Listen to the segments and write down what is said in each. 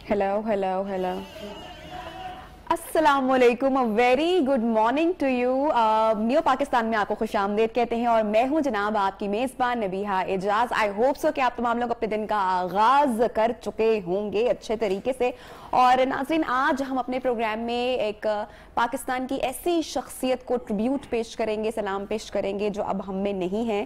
Hello hello hello अस्सलाम वालेकुम, very good morning to you. New Pakistan में आपको खुशामदीद कहते हैं और मैं हूं जनाब आपकी मेज़बान Nabiha Ejaz. I hope so कि आप तमाम लोग अपने दिन का आगाज कर चुके होंगे अच्छे तरीके से। और नाज़रीन, आज हम अपने प्रोग्राम में एक पाकिस्तान की ऐसी शख्सियत को ट्रिब्यूट पेश करेंगे, सलाम पेश करेंगे जो अब हम में नहीं है,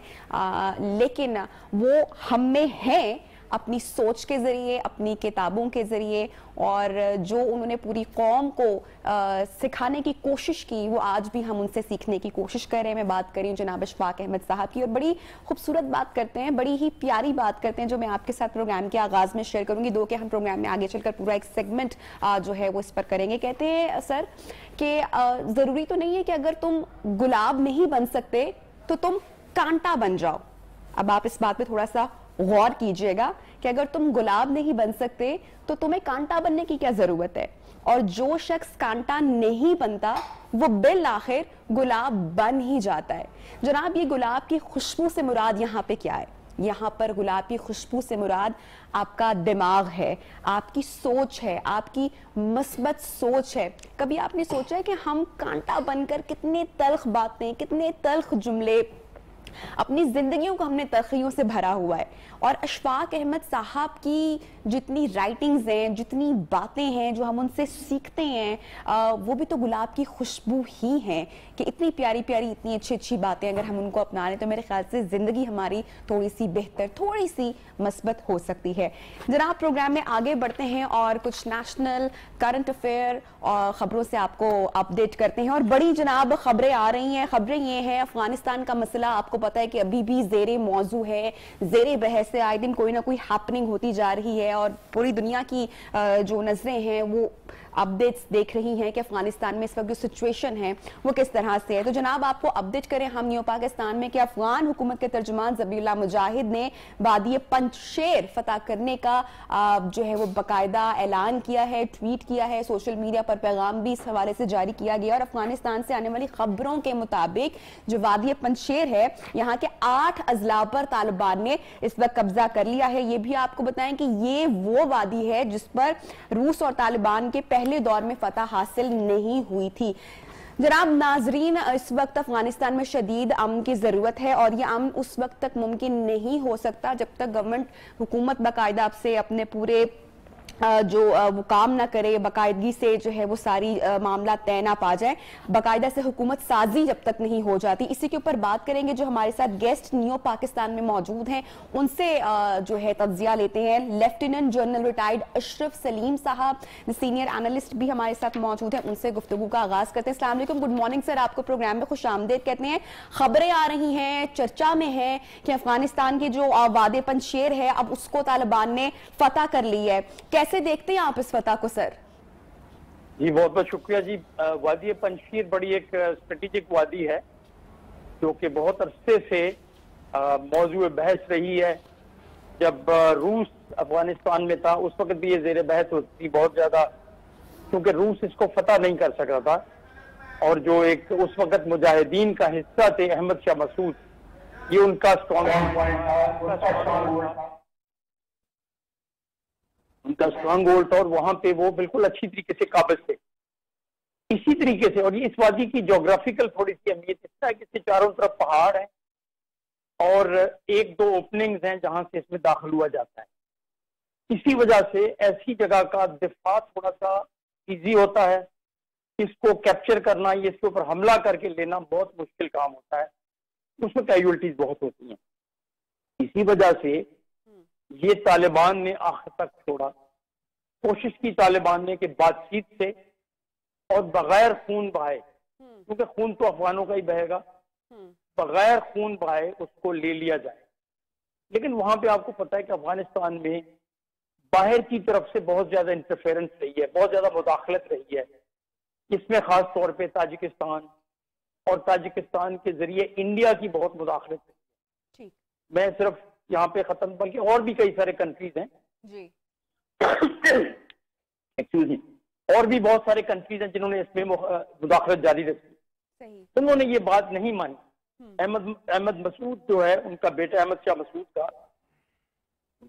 लेकिन वो हम में हैं अपनी सोच के ज़रिए, अपनी किताबों के ज़रिए, और जो उन्होंने पूरी कौम को सिखाने की कोशिश की वो आज भी हम उनसे सीखने की कोशिश कर रहे हैं। मैं बात कर रही हूँ जनाब अशफाक अहमद साहब की, और बड़ी खूबसूरत बात करते हैं, बड़ी ही प्यारी बात करते हैं जो मैं आपके साथ प्रोग्राम के आगाज़ में शेयर करूँगी। दो कि हम प्रोग्राम में आगे चलकर पूरा एक सेगमेंट जो है वो इस पर करेंगे। कहते हैं सर कि ज़रूरी तो नहीं है कि अगर तुम गुलाब नहीं बन सकते तो तुम कांटा बन जाओ। अब आप इस बात पे थोड़ा सा गौर कीजिएगा कि अगर तुम गुलाब नहीं बन सकते तो तुम्हें कांटा बनने की क्या जरूरत है, और जो शख्स कांटा नहीं बनता वो बिल आखिर गुलाब बन ही जाता है। जनाब, ये गुलाब की खुशबू से मुराद यहाँ पे क्या है? यहाँ पर गुलाब की खुशबू से मुराद आपका दिमाग है, आपकी सोच है, आपकी मस्बत सोच है। कभी आपने सोचा है कि हम कांटा बनकर कितने तल्ख बातें, कितने तल्ख जुमले, अपनी जिंदगियों को हमने तलखियों से भरा हुआ है। और अशफाक अहमद साहब की जितनी राइटिंग्स हैं, जितनी बातें हैं जो हम उनसे सीखते हैं, वो भी तो गुलाब की खुशबू ही हैं कि इतनी प्यारी प्यारी, इतनी अच्छी अच्छी बातें अगर हम उनको अपना लें तो मेरे ख्याल से जिंदगी हमारी थोड़ी सी बेहतर, थोड़ी सी मस्बत हो सकती है। जनाब, प्रोग्राम में आगे बढ़ते हैं और कुछ नेशनल करंट अफेयर और खबरों से आपको अपडेट करते हैं। और बड़ी जनाब खबरें आ रही हैं। खबरें ये हैं, अफगानिस्तान का मसला आपको पता है कि अभी भी जेरे मौजू है, जेरे बहस है, आए दिन कोई ना कोई हैपनिंग होती जा रही है और पूरी दुनिया की जो नजरें हैं वो अपडेट्स देख रही हैं कि अफगानिस्तान में इस वक्त जो सिचुएशन है वो किस तरह से है। तो जनाब, आपको अपडेट करें हम न्यू पाकिस्तान में कि अफगान हुकूमत के तर्जुमान ज़बीहुल्लाह मुजाहिद ने वादी पंजशेर फतह करने का जो है वो बाकायदा ऐलान किया है, ट्वीट किया है, सोशल मीडिया पर पैगाम भी इस हवाले से जारी किया गया। और अफगानिस्तान से आने वाली खबरों के मुताबिक जो वादी पंजशेर है, यहाँ के 8 अजला पर तालिबान ने इस वक्त कब्जा कर लिया है। ये भी आपको बताएं कि ये वो वादी है जिस पर रूस और तालिबान के पहले दौर में फतह हासिल नहीं हुई थी। जनाब नाजरीन, इस वक्त अफगानिस्तान में शदीद अमन की जरूरत है और यह अमन उस वक्त तक मुमकिन नहीं हो सकता जब तक गवर्नमेंट हुकूमत बाकायदा आपसे अपने पूरे जो वो काम ना करे, बाकायदगी से जो है वो सारी मामला तय ना पा जाए, बाकायदा से हुकूमत साजी जब तक नहीं हो जाती। इसी के ऊपर बात करेंगे। जो हमारे साथ गेस्ट न्यू पाकिस्तान में मौजूद हैं उनसे जो है तज्जिया लेते हैं। Lieutenant general retired Ashraf Salim साहब, सीनियर एनालिस्ट भी हमारे साथ मौजूद हैं, उनसे गुफ्तगू का आगाज करते हैं। अस्सलाम वालेकुम, गुड मॉर्निंग सर, आपको प्रोग्राम में खुशामदीद कहते हैं। खबरें आ रही हैं, चर्चा में है कि अफगानिस्तान की जो वादे पंजशेर है अब उसको तालिबान ने फतह कर ली है। कैसे देखते हैं आप इस फतह को सर? जी बहुत बहुत शुक्रिया जी। वादी पंजशीर बड़ी एक स्ट्रेटेजिक वादी है जो कि बहुत अरसे से मौजूद बहस रही है। जब रूस अफगानिस्तान में था उस वक्त भी ये जेर बहस होती बहुत ज्यादा, क्योंकि रूस इसको फतह नहीं कर सका था। और जो एक उस वक्त मुजाहिदीन का हिस्सा थे अहमद शाह मसूद, ये उनका स्ट्रॉन्ग होल्ड था और वहां पे वो बिल्कुल अच्छी तरीके से काबिज थे। इसी तरीके से, और ये इस वादी की जोग्राफिकल थोड़ी सी अहमियत इस तरह कि इसके चारों तरफ पहाड़ हैं और एक दो ओपनिंग्स हैं जहां से इसमें दाखिल हुआ जाता है। इसी वजह से ऐसी जगह का दिफा थोड़ा सा इजी होता है। इसको कैप्चर करना, ये इसके ऊपर हमला करके लेना बहुत मुश्किल काम होता है, उसमें कैजुअलिटीज बहुत होती हैं। इसी वजह से ये तालिबान ने आखिर तक छोड़ा, कोशिश की तालिबान ने कि बातचीत से और बगैर खून बहाए, क्योंकि खून तो अफगानों का ही बहेगा, बगैर खून बहाए उसको ले लिया जाए। लेकिन वहां पे आपको पता है कि अफगानिस्तान में बाहर की तरफ से बहुत ज्यादा इंटरफेरेंस रही है, बहुत ज्यादा मुदाखलत रही है। इसमें खास तौर पे ताजिकिस्तान और ताजिकिस्तान के जरिए इंडिया की बहुत मुदाखलत रही है। मैं सिर्फ यहाँ पे खत्म, बल्कि और भी कई सारे कंट्रीज हैं जी एक्सक्यूज मी, और भी बहुत सारे कंट्रीज हैं जिन्होंने इसमें मुदाखलत जारी रखी। उन्होंने ये बात नहीं मानी। अहमद मसूद जो है, उनका बेटा अहमद शाह मसूद का,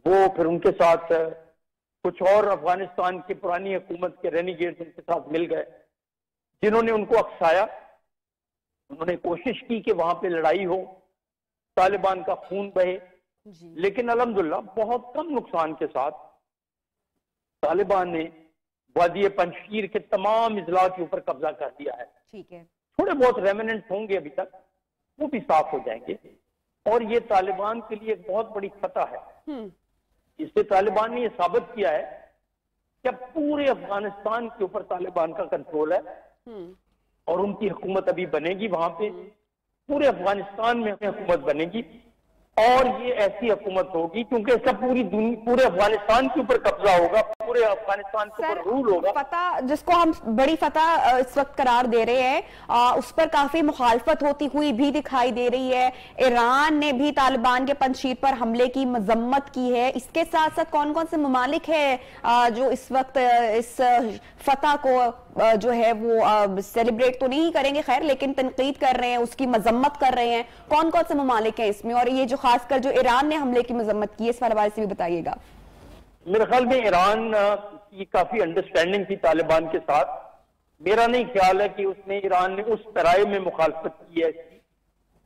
वो फिर उनके साथ कुछ और अफगानिस्तान की पुरानी हुकूमत के रेनिगेट्स उनके साथ मिल गए, जिन्होंने उनको अक्साया। उन्होंने कोशिश की कि वहां पे लड़ाई हो, तालिबान का खून बहे, लेकिन अल्हम्दुलिल्लाह बहुत कम नुकसान के साथ तालिबान ने वादी पंजशीर के तमाम इजला के ऊपर कब्जा कर दिया है। ठीक है। थोड़े बहुत रेमिनेंट्स होंगे अभी तक, वो भी साफ हो जाएंगे, और ये तालिबान के लिए एक बहुत बड़ी फतह है। इससे तालिबान ने ये साबित किया है कि अब पूरे अफगानिस्तान के ऊपर तालिबान का कंट्रोल है, और उनकी हुकूमत अभी बनेगी वहां पे, पूरे अफगानिस्तान में हुकूमत बनेगी, और ये ऐसी हुकूमत होगी क्योंकि इसका पूरे अफगानिस्तान के ऊपर कब्जा होगा, पूरे अफगानिस्तान के ऊपर रूल होगा। फतह जिसको हम बड़ी फतह इस वक्त करार दे रहे हैं, उस पर काफी मुखालफत होती हुई भी दिखाई दे रही है। ईरान ने भी तालिबान के पंजशीर पर हमले की मजम्मत की है। इसके साथ साथ कौन कौन से ममालिक है जो इस वक्त इस फतह को जो है वो सेलिब्रेट तो नहीं करेंगे खैर, लेकिन तनकीद कर रहे हैं, उसकी मजम्मत कर रहे हैं? कौन कौन से ममालिक हैं इसमें, और ये जो खासकर जो ईरान ने हमले की मजम्मत की है, इस हवाले से भी बताइएगा। मेरे ख्याल में ईरान की काफी अंडरस्टैंडिंग थी तालिबान के साथ। मेरा नहीं ख्याल है कि ईरान ने उस पैराए में मुखालफत की है इसकी।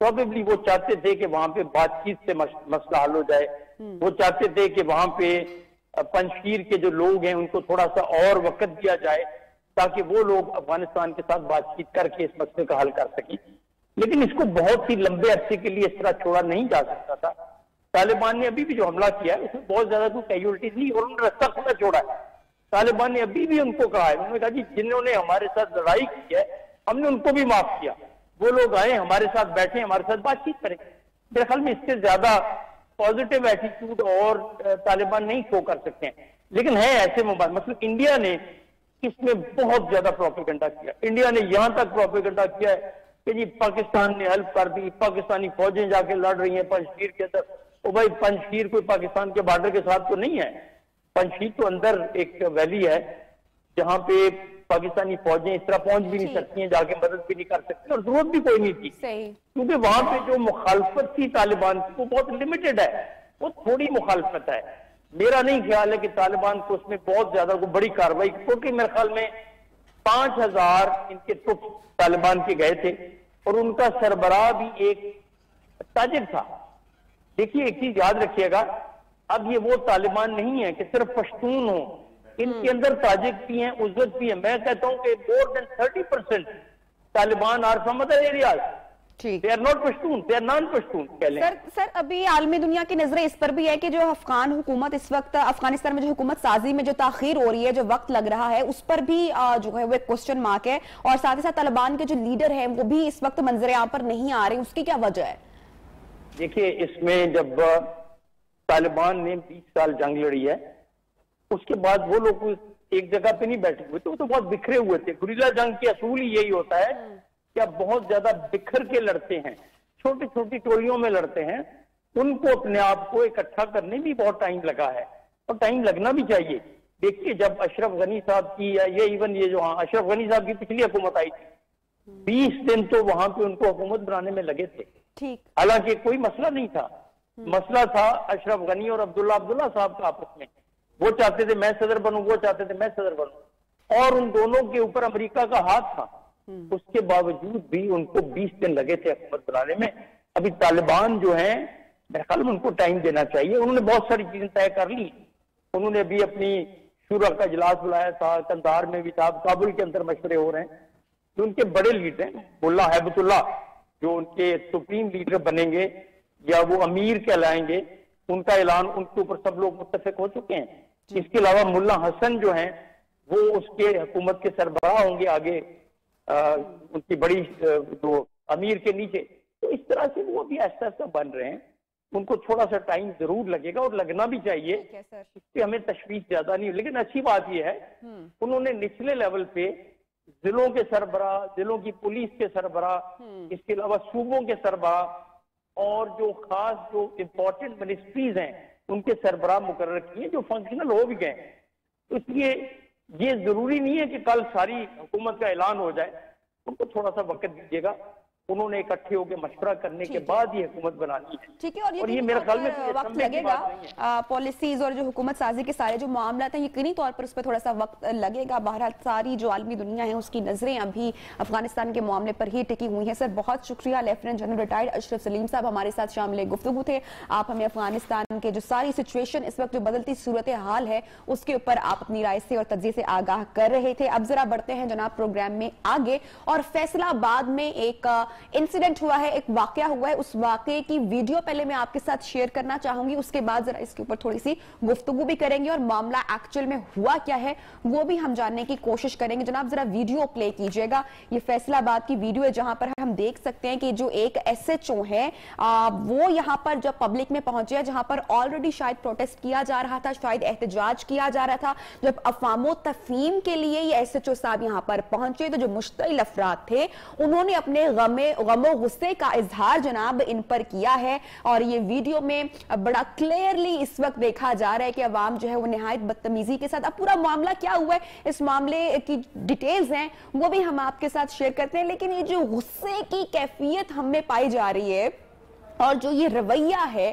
प्रोबेबली वो चाहते थे कि वहां पे बातचीत से मसला हल हो जाए। वो चाहते थे कि वहां पे पंजशीर के जो लोग हैं उनको थोड़ा सा और वक्त दिया जाए, ताकि वो लोग अफगानिस्तान के साथ बातचीत करके इस मसले का हल कर सकें। लेकिन इसको बहुत ही लंबे अरसे के लिए इस तरह छोड़ा नहीं जा सकता था। तालिबान ने अभी भी जो हमला किया है उसमें बहुत ज्यादा कोई कैजुअल्टीज नहीं, और उन्होंने रास्ता खुला छोड़ा है। तालिबान ने अभी भी उनको कहा है, उन्होंने कहा जी जिन्होंने हमारे साथ लड़ाई की है हमने उनको भी माफ किया, वो लोग आए हमारे साथ बैठे, हमारे साथ बातचीत करें। मेरे ख्याल में इससे ज्यादा पॉजिटिव एटीट्यूड और तालिबान नहीं शो कर सकते हैं। लेकिन है ऐसे मतलब इंडिया ने इसमें बहुत ज्यादा प्रोपेगेंडा किया। इंडिया ने यहां तक प्रोपेगेंडा किया है कि जी पाकिस्तान ने हेल्प कर दी, पाकिस्तानी फौजें जाके लड़ रही हैं पंजशीर के अंदर। ओ भाई, पंजशीर कोई पाकिस्तान के बॉर्डर के साथ तो नहीं है। पंजशीर तो अंदर एक वैली है जहां पे पाकिस्तानी फौजें इस तरह पहुंच भी नहीं सकती हैं, जाके मदद भी नहीं कर सकती, और जरूरत भी कोई नहीं थी, क्योंकि वहां पे जो मुखालफत थी तालिबान की वो बहुत लिमिटेड है, वो थोड़ी मुखालफत है। मेरा नहीं ख्याल है कि तालिबान को उसमें बहुत ज्यादा कोई बड़ी कार्रवाई, क्योंकि मेरे ख्याल में 5000 इनके ट्रुप तालिबान के गए थे, और उनका सरबराह भी एक ताजिर था। देखिए एक चीज याद रखिएगा, अब ये वो तालिबान नहीं है कि सिर्फ पश्तून हो, इनके अंदर ताजिक भी हैं, उज़्बेक भी हैं। मैं कहता हूं कि more than 30% Taliban are from other areas. They are not Pashtun, they are non Pashtun. Sir अभी आलमी दुनिया की नजरें इस पर भी है कि जो अफगान हुकूमत इस वक्त अफगानिस्तान में जो हुकूमत साजी में जो ताखीर हो रही है, जो वक्त लग रहा है, उस पर भी जो है वो एक क्वेश्चन मार्क है, और साथ ही साथ तालिबान के जो लीडर हैं वो भी इस वक्त मंजर आम पर नहीं आ रहे। उसकी क्या वजह है? देखिए, इसमें जब तालिबान ने 20 साल जंग लड़ी है, उसके बाद वो लोग एक जगह पे नहीं बैठे हुए थे, वो तो बहुत बिखरे हुए थे। गुरिल्ला जंग की असूल ही यही होता है कि आप बहुत ज्यादा बिखर के लड़ते हैं, छोटी छोटी टोलियों में लड़ते हैं। उनको अपने आप को इकट्ठा करने में बहुत टाइम लगा है, और टाइम लगना भी चाहिए। देखिए, जब अशरफ गनी साहब की, या ये इवन ये जो अशरफ गनी साहब की पिछली हुकूमत आई थी, 20 दिन तो वहां पे उनको हुकूमत बनाने में लगे थे। हालांकि कोई मसला नहीं था, मसला था अशरफ गनी और अब्दुल्ला साहब का आपस में। वो चाहते थे मैं सदर बनूं, वो चाहते थे मैं सदर बनूं, और उन दोनों के ऊपर अमेरिका का हाथ था। उसके बावजूद भी उनको 20 दिन लगे थे हुकूमत बनाने में। अभी तालिबान जो है, मेरे ख्याल में उनको टाइम देना चाहिए। उन्होंने बहुत सारी चीजें तय कर ली। उन्होंने भी अपनी शूरा का इजलास बुलाया था, कंधार में भी था, काबुल के अंदर मशवरे हो रहे हैं। जो उनके बड़े लीडर हैं, मुल्ला हैबतुल्लाह जो उनके सुप्रीम लीडर बनेंगे या वो अमीर कहलाएंगे, उनका ऐलान, उनके ऊपर सब लोग मुत्तफिक हो चुके हैं। इसके अलावा मुल्ला हसन जो हैं वो उसके हुकूमत के सरबराह होंगे आगे, उनकी बड़ी जो अमीर के नीचे। तो इस तरह से वो अभी ऐसा ऐसा बन रहे हैं। उनको थोड़ा सा टाइम जरूर लगेगा, और लगना भी चाहिए, इससे हमें तशवीश ज्यादा नहीं। लेकिन अच्छी बात यह है उन्होंने निचले लेवल पे जिलों के सरबराह, जिलों की पुलिस के सरबराह, इसके अलावा सूबों के सरबराह, और जो खास जो इंपॉर्टेंट मिनिस्ट्रीज हैं उनके सरबराह मुकर्रर किए, जो फंक्शनल हो भी गए। तो इसलिए ये जरूरी नहीं है कि कल सारी हुकूमत का ऐलान हो जाए, उनको थोड़ा सा वक्त दीजिएगा। उन्होंने इकट्ठे होकर मशवरा करने के बाद ये हुकूमत बनानी है। ठीक है, और ये मेरे ख्याल में वक्त लगेगा, पॉलिसीज और जो हुकूमत साजी के सारे जो मामला हैं यकीनी तौर पर उस पर थोड़ा सा वक्त लगेगा। बहरहाल सारी जो आलमी दुनिया है उसकी नजरें अभी अफगानिस्तान के मामले पर ही टिकी हुई हैं। सर बहुत शुक्रिया, lieutenant general retired Ashraf Salim साहब हमारे साथ शामिल गुफ्तगू थे। आप हमें अफगानिस्तान के जो सारी सिचुएशन इस वक्त जो बदलती सूरत हाल है उसके ऊपर आप अपनी राय से और तज्जिए से आगाह कर रहे थे। अब जरा बढ़ते हैं जनाब प्रोग्राम में आगे, और फैसलाबाद में एक इंसिडेंट हुआ है, एक वाकया हुआ है। उस वाकये की वीडियो पहले मैं आपके साथ शेयर करना चाहूंगी, उसके बाद जरा इसके ऊपर थोड़ी सी गुफ्तगू भी करेंगे और मामला एक्चुअल में हुआ क्या है वो भी हम जानने की कोशिश करेंगे। जनाब जरा वीडियो प्ले कीजिएगा। ये फैसलाबाद की वीडियो है जहां पर हम देख सकते हैं कि जो एक एसएचओ है वो यहां पर जब पब्लिक में पहुंचे, जहां पर ऑलरेडी शायद प्रोटेस्ट किया जा रहा था, शायद एहतजाज किया जा रहा था, जब अफवामो तफहीम के लिए ये एसएचओ साहब यहां पर पहुंचे तो जो मुश्तिल अफराद थे उन्होंने अपने गमो गुस्से का इजहार जनाब इन पर किया है। और ये वीडियो में बड़ा क्लियरली इस वक्त देखा जा रहा है कि अवाम जो है वो निहायत बदतमीजी के साथ, अब पूरा मामला क्या हुआ है इस मामले की डिटेल्स हैं वो भी हम आपके साथ शेयर करते हैं। लेकिन ये जो गुस्से की कैफियत हमें पाई जा रही है और जो ये रवैया है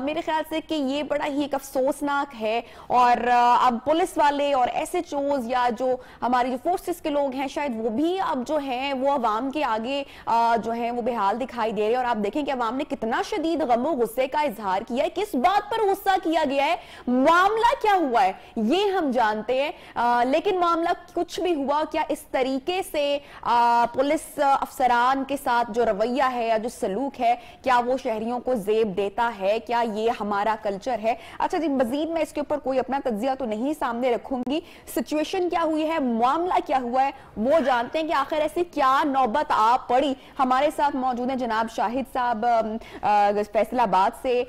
मेरे ख्याल से कि ये बड़ा ही एक अफसोसनाक है। और अब पुलिस वाले और एसएचओज या जो हमारी जो फोर्सेस के लोग हैं शायद वो भी अब जो हैं वो अवाम के आगे जो हैं वो बेहाल दिखाई दे रहे हैं। और आप देखें कि अवाम ने कितना शदीद गमो गुस्से का इजहार किया है, किस बात पर गुस्सा किया गया है, मामला क्या हुआ है ये हम जानते हैं। लेकिन मामला कुछ भी हुआ, क्या इस तरीके से पुलिस अफसरान के साथ जो रवैया है या जो सलूक है क्या वो शहरियों को जेब देता है, क्या ये हमारा कल्चर है? अच्छा जी, मजीद मैं इसके ऊपर कोई अपना तज्जिया तो नहीं सामने रखूंगी, सिचुएशन क्या हुई है, मामला क्या हुआ है वो जानते हैं कि आखिर ऐसी क्या नौबत आ पड़ी। हमारे साथ मौजूद हैं जनाब शाहिद साहब फैसलाबाद से,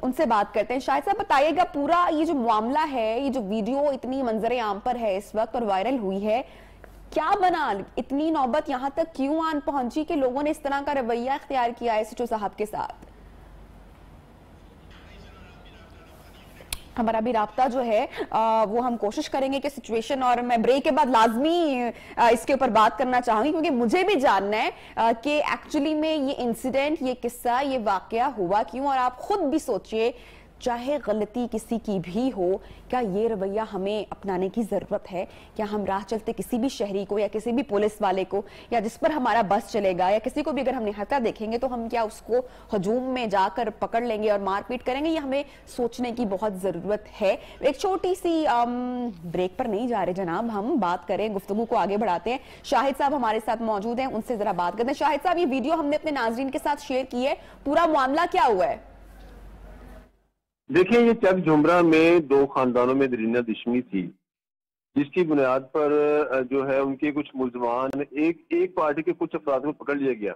उनसे बात करते हैं। शाहिद साहब बताइएगा पूरा ये जो मामला है, ये जो वीडियो इतनी मंजरे आम पर है इस वक्त और वायरल हुई है, क्या बना, इतनी नौबत यहां तक क्यों आन पहुंची कि लोगों ने इस तरह का रवैया इख्तियार किया है एसएचओ साहब के साथ? हमारा भी राब्ता जो है वो हम कोशिश करेंगे कि सिचुएशन, और मैं ब्रेक के बाद लाजमी इसके ऊपर बात करना चाहूंगी क्योंकि मुझे भी जानना है कि एक्चुअली में ये इंसिडेंट, ये किस्सा, ये वाकया हुआ क्यों। और आप खुद भी सोचिए, चाहे गलती किसी की भी हो, क्या ये रवैया हमें अपनाने की जरूरत है? क्या हम राह चलते किसी भी शहरी को या किसी भी पुलिस वाले को या जिस पर हमारा बस चलेगा या किसी को भी अगर हम निहत्था देखेंगे तो हम क्या उसको हजूम में जाकर पकड़ लेंगे और मारपीट करेंगे? ये हमें सोचने की बहुत जरूरत है। एक छोटी सी ब्रेक पर नहीं जा रहे जनाब, हम बात करें, गुफ्तगू को आगे बढ़ाते हैं। शाहिद साहब हमारे साथ मौजूद हैं, उनसे जरा बात करते हैं। शाहिद साहब, ये वीडियो हमने अपने नाजरीन के साथ शेयर की है, पूरा मामला क्या हुआ है? देखिए, ये चक झुमरा में दो खानदानों में दरीना दुश्मनी थी जिसकी बुनियाद पर जो है उनके कुछ मुलजमान, एक पार्टी के कुछ अफराद को पकड़ लिया गया।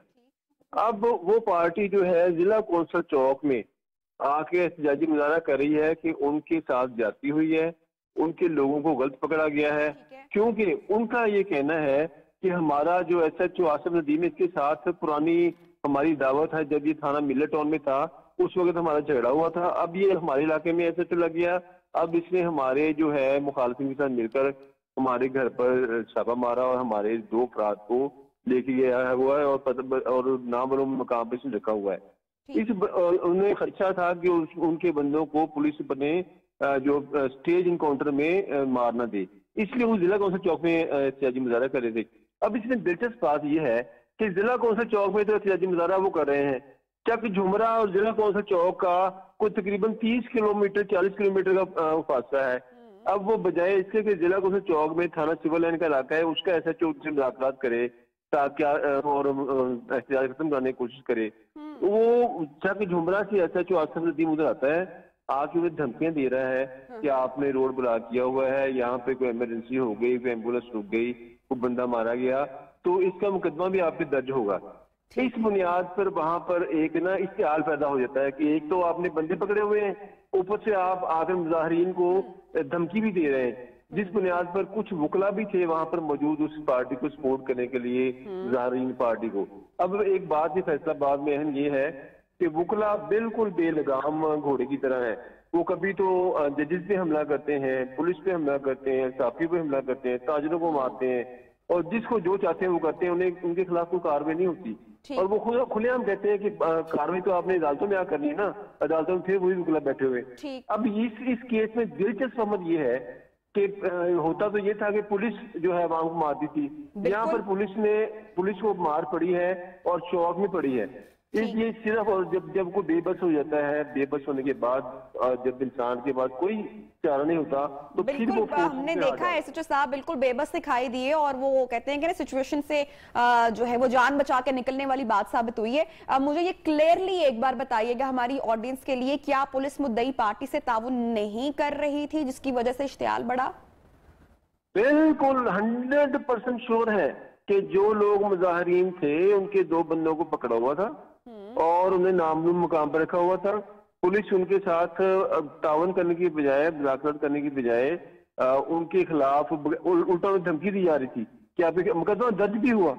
अब वो पार्टी जो है जिला कौंसल चौक में आके एहतजाजी मुजाहरा कर रही है कि उनके साथ ज्यादती हुई है, उनके लोगों को गलत पकड़ा गया है, क्योंकि उनका ये कहना है कि हमारा जो एसएचओ आसिफ नदीम, इसके साथ पुरानी हमारी दावत है, जब ये थाना मिलर टाउन में था उस वक्त हमारा झगड़ा हुआ था। अब ये हमारे इलाके में ऐसे लग गया, अब इसने हमारे जो है मुखालिफिन के साथ मिलकर हमारे घर पर छापा मारा और हमारे दो अफराद को लेके गया है हुआ है और नामालूम मकाम पे इसने रखा हुआ है। उन्हें खर्चा था कि उनके बंदों को पुलिस अपने जो स्टेज इनकाउंटर में मार न दे, इसलिए वो जिला कौंसल चौक में एहतजाजी मुजाहरा कर रहे थे। अब इसमें दिलचस्प बात यह है कि जिला कौंसल चौक में तो एहतजाजी मुजाहरा वो कर रहे हैं, चक झुमरा और जिला कौंसल चौक का कोई तकरीबन 30 किलोमीटर 40 किलोमीटर का फासला है। अब वो बजाय इसके कि जिला कौंसल चौक में थाना सिविल लाइन का इलाका है, उसका एसएचओ से मुलाकात करे ताकि और एहतजाज खत्म करने की कोशिश करे, वो चक झुमरा से एसएचओ आसिफ नदीम उधर आता है, आके उन्हें धमकियां दे रहा है कि आपने रोड ब्लॉक किया हुआ है, यहाँ पे कोई इमरजेंसी हो गई, कोई एम्बुलेंस रुक गई, कोई बंदा मारा गया तो इसका मुकदमा भी आप पे दर्ज होगा। इस बुनियाद पर वहां पर एक ना इश्तिहाल पैदा हो जाता है कि एक तो आपने बंदे पकड़े हुए हैं, ऊपर से आप आकर मुजाहरीन को धमकी भी दे रहे हैं, जिस बुनियाद पर कुछ वकला भी थे वहां पर मौजूद उस पार्टी को सपोर्ट करने के लिए, मुजाहरीन पार्टी को। अब एक बात ये फैसलाबाद में अहम ये है कि वकला बिल्कुल बेलगाम घोड़े की तरह है, वो कभी तो जजेस पे हमला करते हैं, पुलिस पे हमला करते हैं, साफी पे हमला करते हैं, ताजरों को मारते हैं, और जिसको जो चाहते हैं वो करते हैं, उन्हें उनके खिलाफ कोई कार्रवाई नहीं होती। और वो खुलेआम कहते हैं कि कार्रवाई तो आपने अदालतों में आ करनी है ना, अदालतों में फिर वही वकील बैठे हुए। अब इस केस में दिलचस्प समझ ये है कि होता तो ये था कि पुलिस जो है अवाम को मारती थी, यहाँ पर पुलिस को मार पड़ी है और शौक में पड़ी है। ये सिर्फ और जब कोई बेबस हो जाता है, बेबस होने के बाद जब इंसान के बाद कोई चारा नहीं होता तो फिर वो हमने देखा है एसएचओ साहब बिल्कुल बेबस दिखाई दिए और वो कहते हैं कि ना सिचुएशन से जो है वो जान बचा के निकलने वाली बात साबित हुई है। मुझे ये क्लियरली एक बार बताइएगा हमारी ऑडियंस के लिए, क्या पुलिस मुद्दई पार्टी से ताउन नहीं कर रही थी जिसकी वजह से इश्तियाल बढ़ा? बिल्कुल 100% श्योर है कि जो लोग मुजाहिरीन थे उनके 2 बंदों को पकड़ा हुआ था और उन्हें नामलूम मुकाम पर रखा हुआ था। पुलिस उनके साथ तावन करने की बजाय, मुज़ाकरात करने की बजाय उनके खिलाफ उल्टा धमकी दी जा रही थी कि आप मुकदमा दर्ज भी हुआ,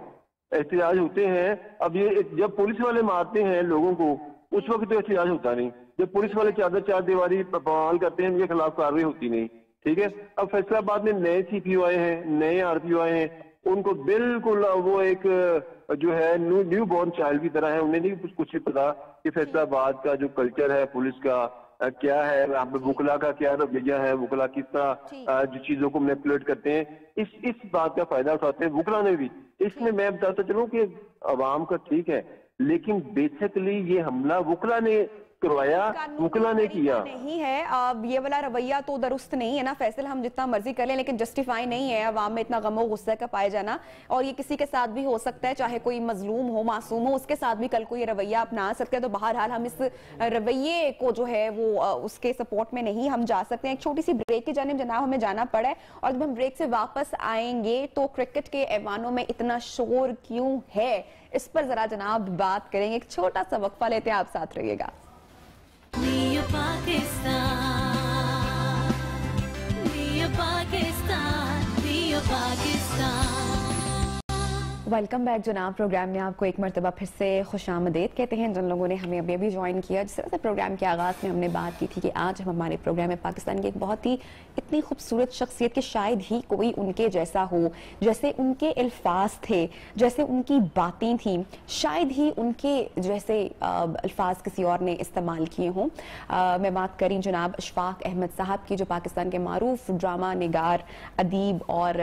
एहतजाज होते हैं। अब ये जब पुलिस वाले मारते हैं लोगों को उस वक्त तो एहतजाज होता नहीं, जब पुलिस वाले चार दीवारी बवाल करते हैं उनके खिलाफ कार्रवाई होती नहीं। ठीक है, अब फैसलाबाद में नए सीपीओ आए हैं, नए आरपीओ आए हैं, उनको बिल्कुल वो एक जो है न्यू बॉर्न चाइल्ड की तरह है, उन्हें नहीं कुछ भी पता कि फैसलाबाद का जो कल्चर है पुलिस का क्या है, यहाँ पे वकला का क्या रवैया है, वकला किस तरह जो चीजों को मैनिपुलेट करते हैं, इस बात का फायदा उठाते हैं वकला ने भी। इसमें मैं बताता चलूं कि अवाम का ठीक है, लेकिन बेसिकली ये हमला वकला ने करवाया, वकला ने किया नहीं है। अब ये वाला रवैया तो दुरुस्त नहीं है ना फैसल, हम जितना मर्जी कर लें लेकिन जस्टिफाई नहीं है अवाम में इतना गमो गुस्सा का पाए जाना। और ये किसी के साथ भी हो सकता है, चाहे कोई मजलूम हो, मासूम हो, उसके साथ भी कल को ये रवैया अपना सकते हैं। तो बहरहाल हम इस रवैये को जो है वो उसके सपोर्ट में नहीं हम जा सकते हैं। एक छोटी सी ब्रेक की जानिब जनाब हमें जाना पड़ा है और जब हम ब्रेक से वापस आएंगे तो क्रिकेट के ऐवानों में इतना शोर क्यों है, इस पर जरा जनाब बात करेंगे। एक छोटा सा वक्फा लेते हैं, आप साथ रहिएगा। वेलकम बैक जनाब। प्रोग्राम में आपको एक मरतबा फिर से खुशामदीद कहते हैं जिन लोगों ने हमें अभी अभी ज्वाइन किया। जिस तरह से प्रोग्राम के आगाज़ में हमने बात की थी कि आज हम हमारे प्रोग्राम में पाकिस्तान की एक बहुत ही इतनी खूबसूरत शख्सियत के शायद ही कोई उनके जैसा हो, जैसे उनके अल्फाज थे, जैसे उनकी बातें थी, शायद ही उनके जैसे अल्फाज किसी और ने इस्तेमाल किए हों। मैं बात करी जनाब अशफाक अहमद साहब की, जो पाकिस्तान के मारूफ ड्रामा निगार, अदीब और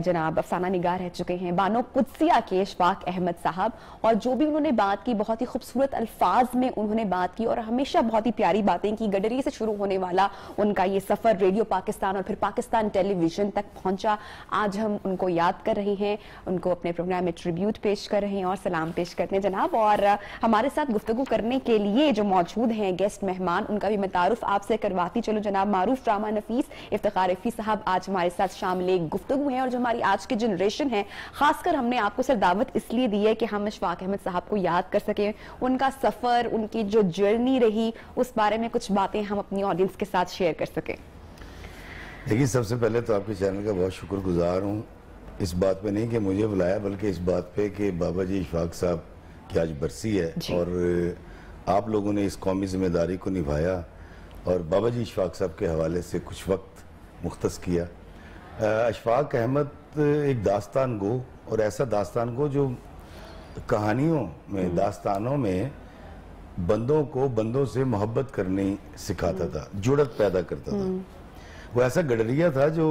जनाब अफसाना निगार रह चुके हैं, बानो कुदसिया के अशफाक अहमद साहब। और जो भी उन्होंने बात की बहुत ही खूबसूरत अल्फाज में उन्होंने बात की और हमेशा बहुत ही प्यारी बातें की। गडरी से शुरू होने वाला उनका ये सफर रेडियो पाकिस्तान और फिर पाकिस्तान टेलीविजन तक पहुंचा। आज हम उनको याद कर रहे हैं, उनको अपने प्रोग्राम में ट्रिब्यूट पेश कर रहे हैं और सलाम पेश करते हैं जनाब। और हमारे साथ गुफ्तगू करने के लिए जो मौजूद हैं गेस्ट मेहमान, उनका भी मैं तारुफ आपसे करवाती चलो। जनाब मारूफ ड्रामा नफीस इफ्तिखार रफी साहब आज हमारे साथ शामिल गुफ्तगू हैं। और जो हमारी आज की जनरेशन है, खासकर हमने आपको सर दावत इसलिए दी है कि हम अशफाक अहमद साहब को याद कर सकें, उनका सफर, उनकी जो जर्नी रही, उस बारे में कुछ बातें हम अपनी ऑडियंस के साथ शेयर कर सकें। देखिए, सबसे पहले तो आपके चैनल का बहुत शुक्रगुजार हूँ इस बात पे नहीं कि मुझे बुलाया, बल्कि इस बात पे कि बाबा जी इशफाक साहब की आज बरसी है और आप लोगों ने इस कौमी जिम्मेदारी को निभाया और बाबा जी इशफाक साहब के हवाले से कुछ वक्त मुख्तस किया। अशफाक अहमद एक दास्तान गो, और ऐसा दास्तान गो जो कहानियों में, दास्तानों में बंदों को बंदों से मोहब्बत करनी सिखाता था, जुड़त पैदा करता था। वो ऐसा गडरिया था जो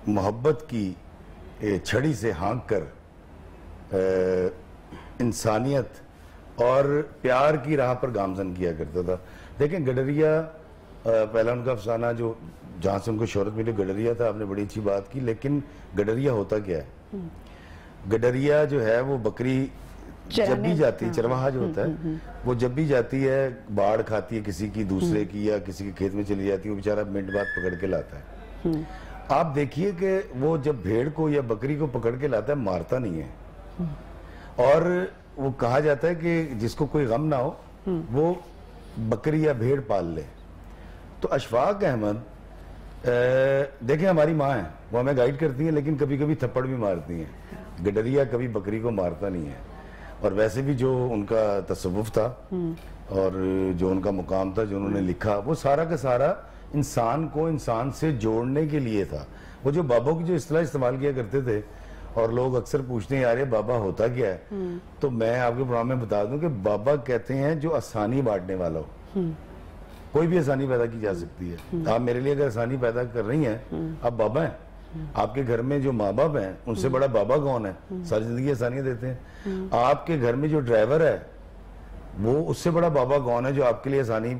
मोहब्बत की छड़ी से हाँक कर इंसानियत और प्यार की राह पर गामजन किया करता था। देखें, गडरिया पहला उनका अफसाना जो जहाँ से उनको शोहरत मिली गडरिया था, आपने बड़ी अच्छी बात की। लेकिन गडरिया होता क्या है? गडरिया जो है वो बकरी जब भी जाती है, चरवाहा जो होता है, वो जब भी जाती है बाढ़ खाती है किसी की, दूसरे की, या किसी के खेत में चली जाती है, वो बेचारा मिनट बाद पकड़ के लाता है। आप देखिए कि वो जब भेड़ को या बकरी को पकड़ के लाता है, मारता नहीं है। और वो कहा जाता है कि जिसको कोई गम ना हो वो बकरी या भेड़ पाल ले। तो अशफाक अहमद देखिए, हमारी माँ है, वो हमें गाइड करती है, लेकिन कभी कभी थप्पड़ भी मारती हैं। गडरिया कभी बकरी को मारता नहीं है। और वैसे भी जो उनका तसव्वुफ था और जो उनका मुकाम था, जो उन्होंने लिखा, वो सारा का सारा इंसान को इंसान से जोड़ने के लिए था। वो जो बाबा की जो इस्तेलाह इस्तेमाल किया करते थे, और लोग अक्सर पूछते हैं यार ये बाबा होता क्या है, तो मैं आपके प्रोग्राम में बता दूं कि बाबा कहते हैं जो आसानी बांटने वाला हो। कोई भी आसानी पैदा की जा सकती है। आप मेरे लिए अगर आसानी पैदा कर रही हैं, आप बाबा हैं। आपके घर में जो माँ बाप हैं, उनसे बड़ा बाबा कौन है? सारी जिंदगी आसानियां देते हैं। आपके घर में जो ड्राइवर है, वो उससे बड़ा बाबा कौन है जो आपके लिए आसानी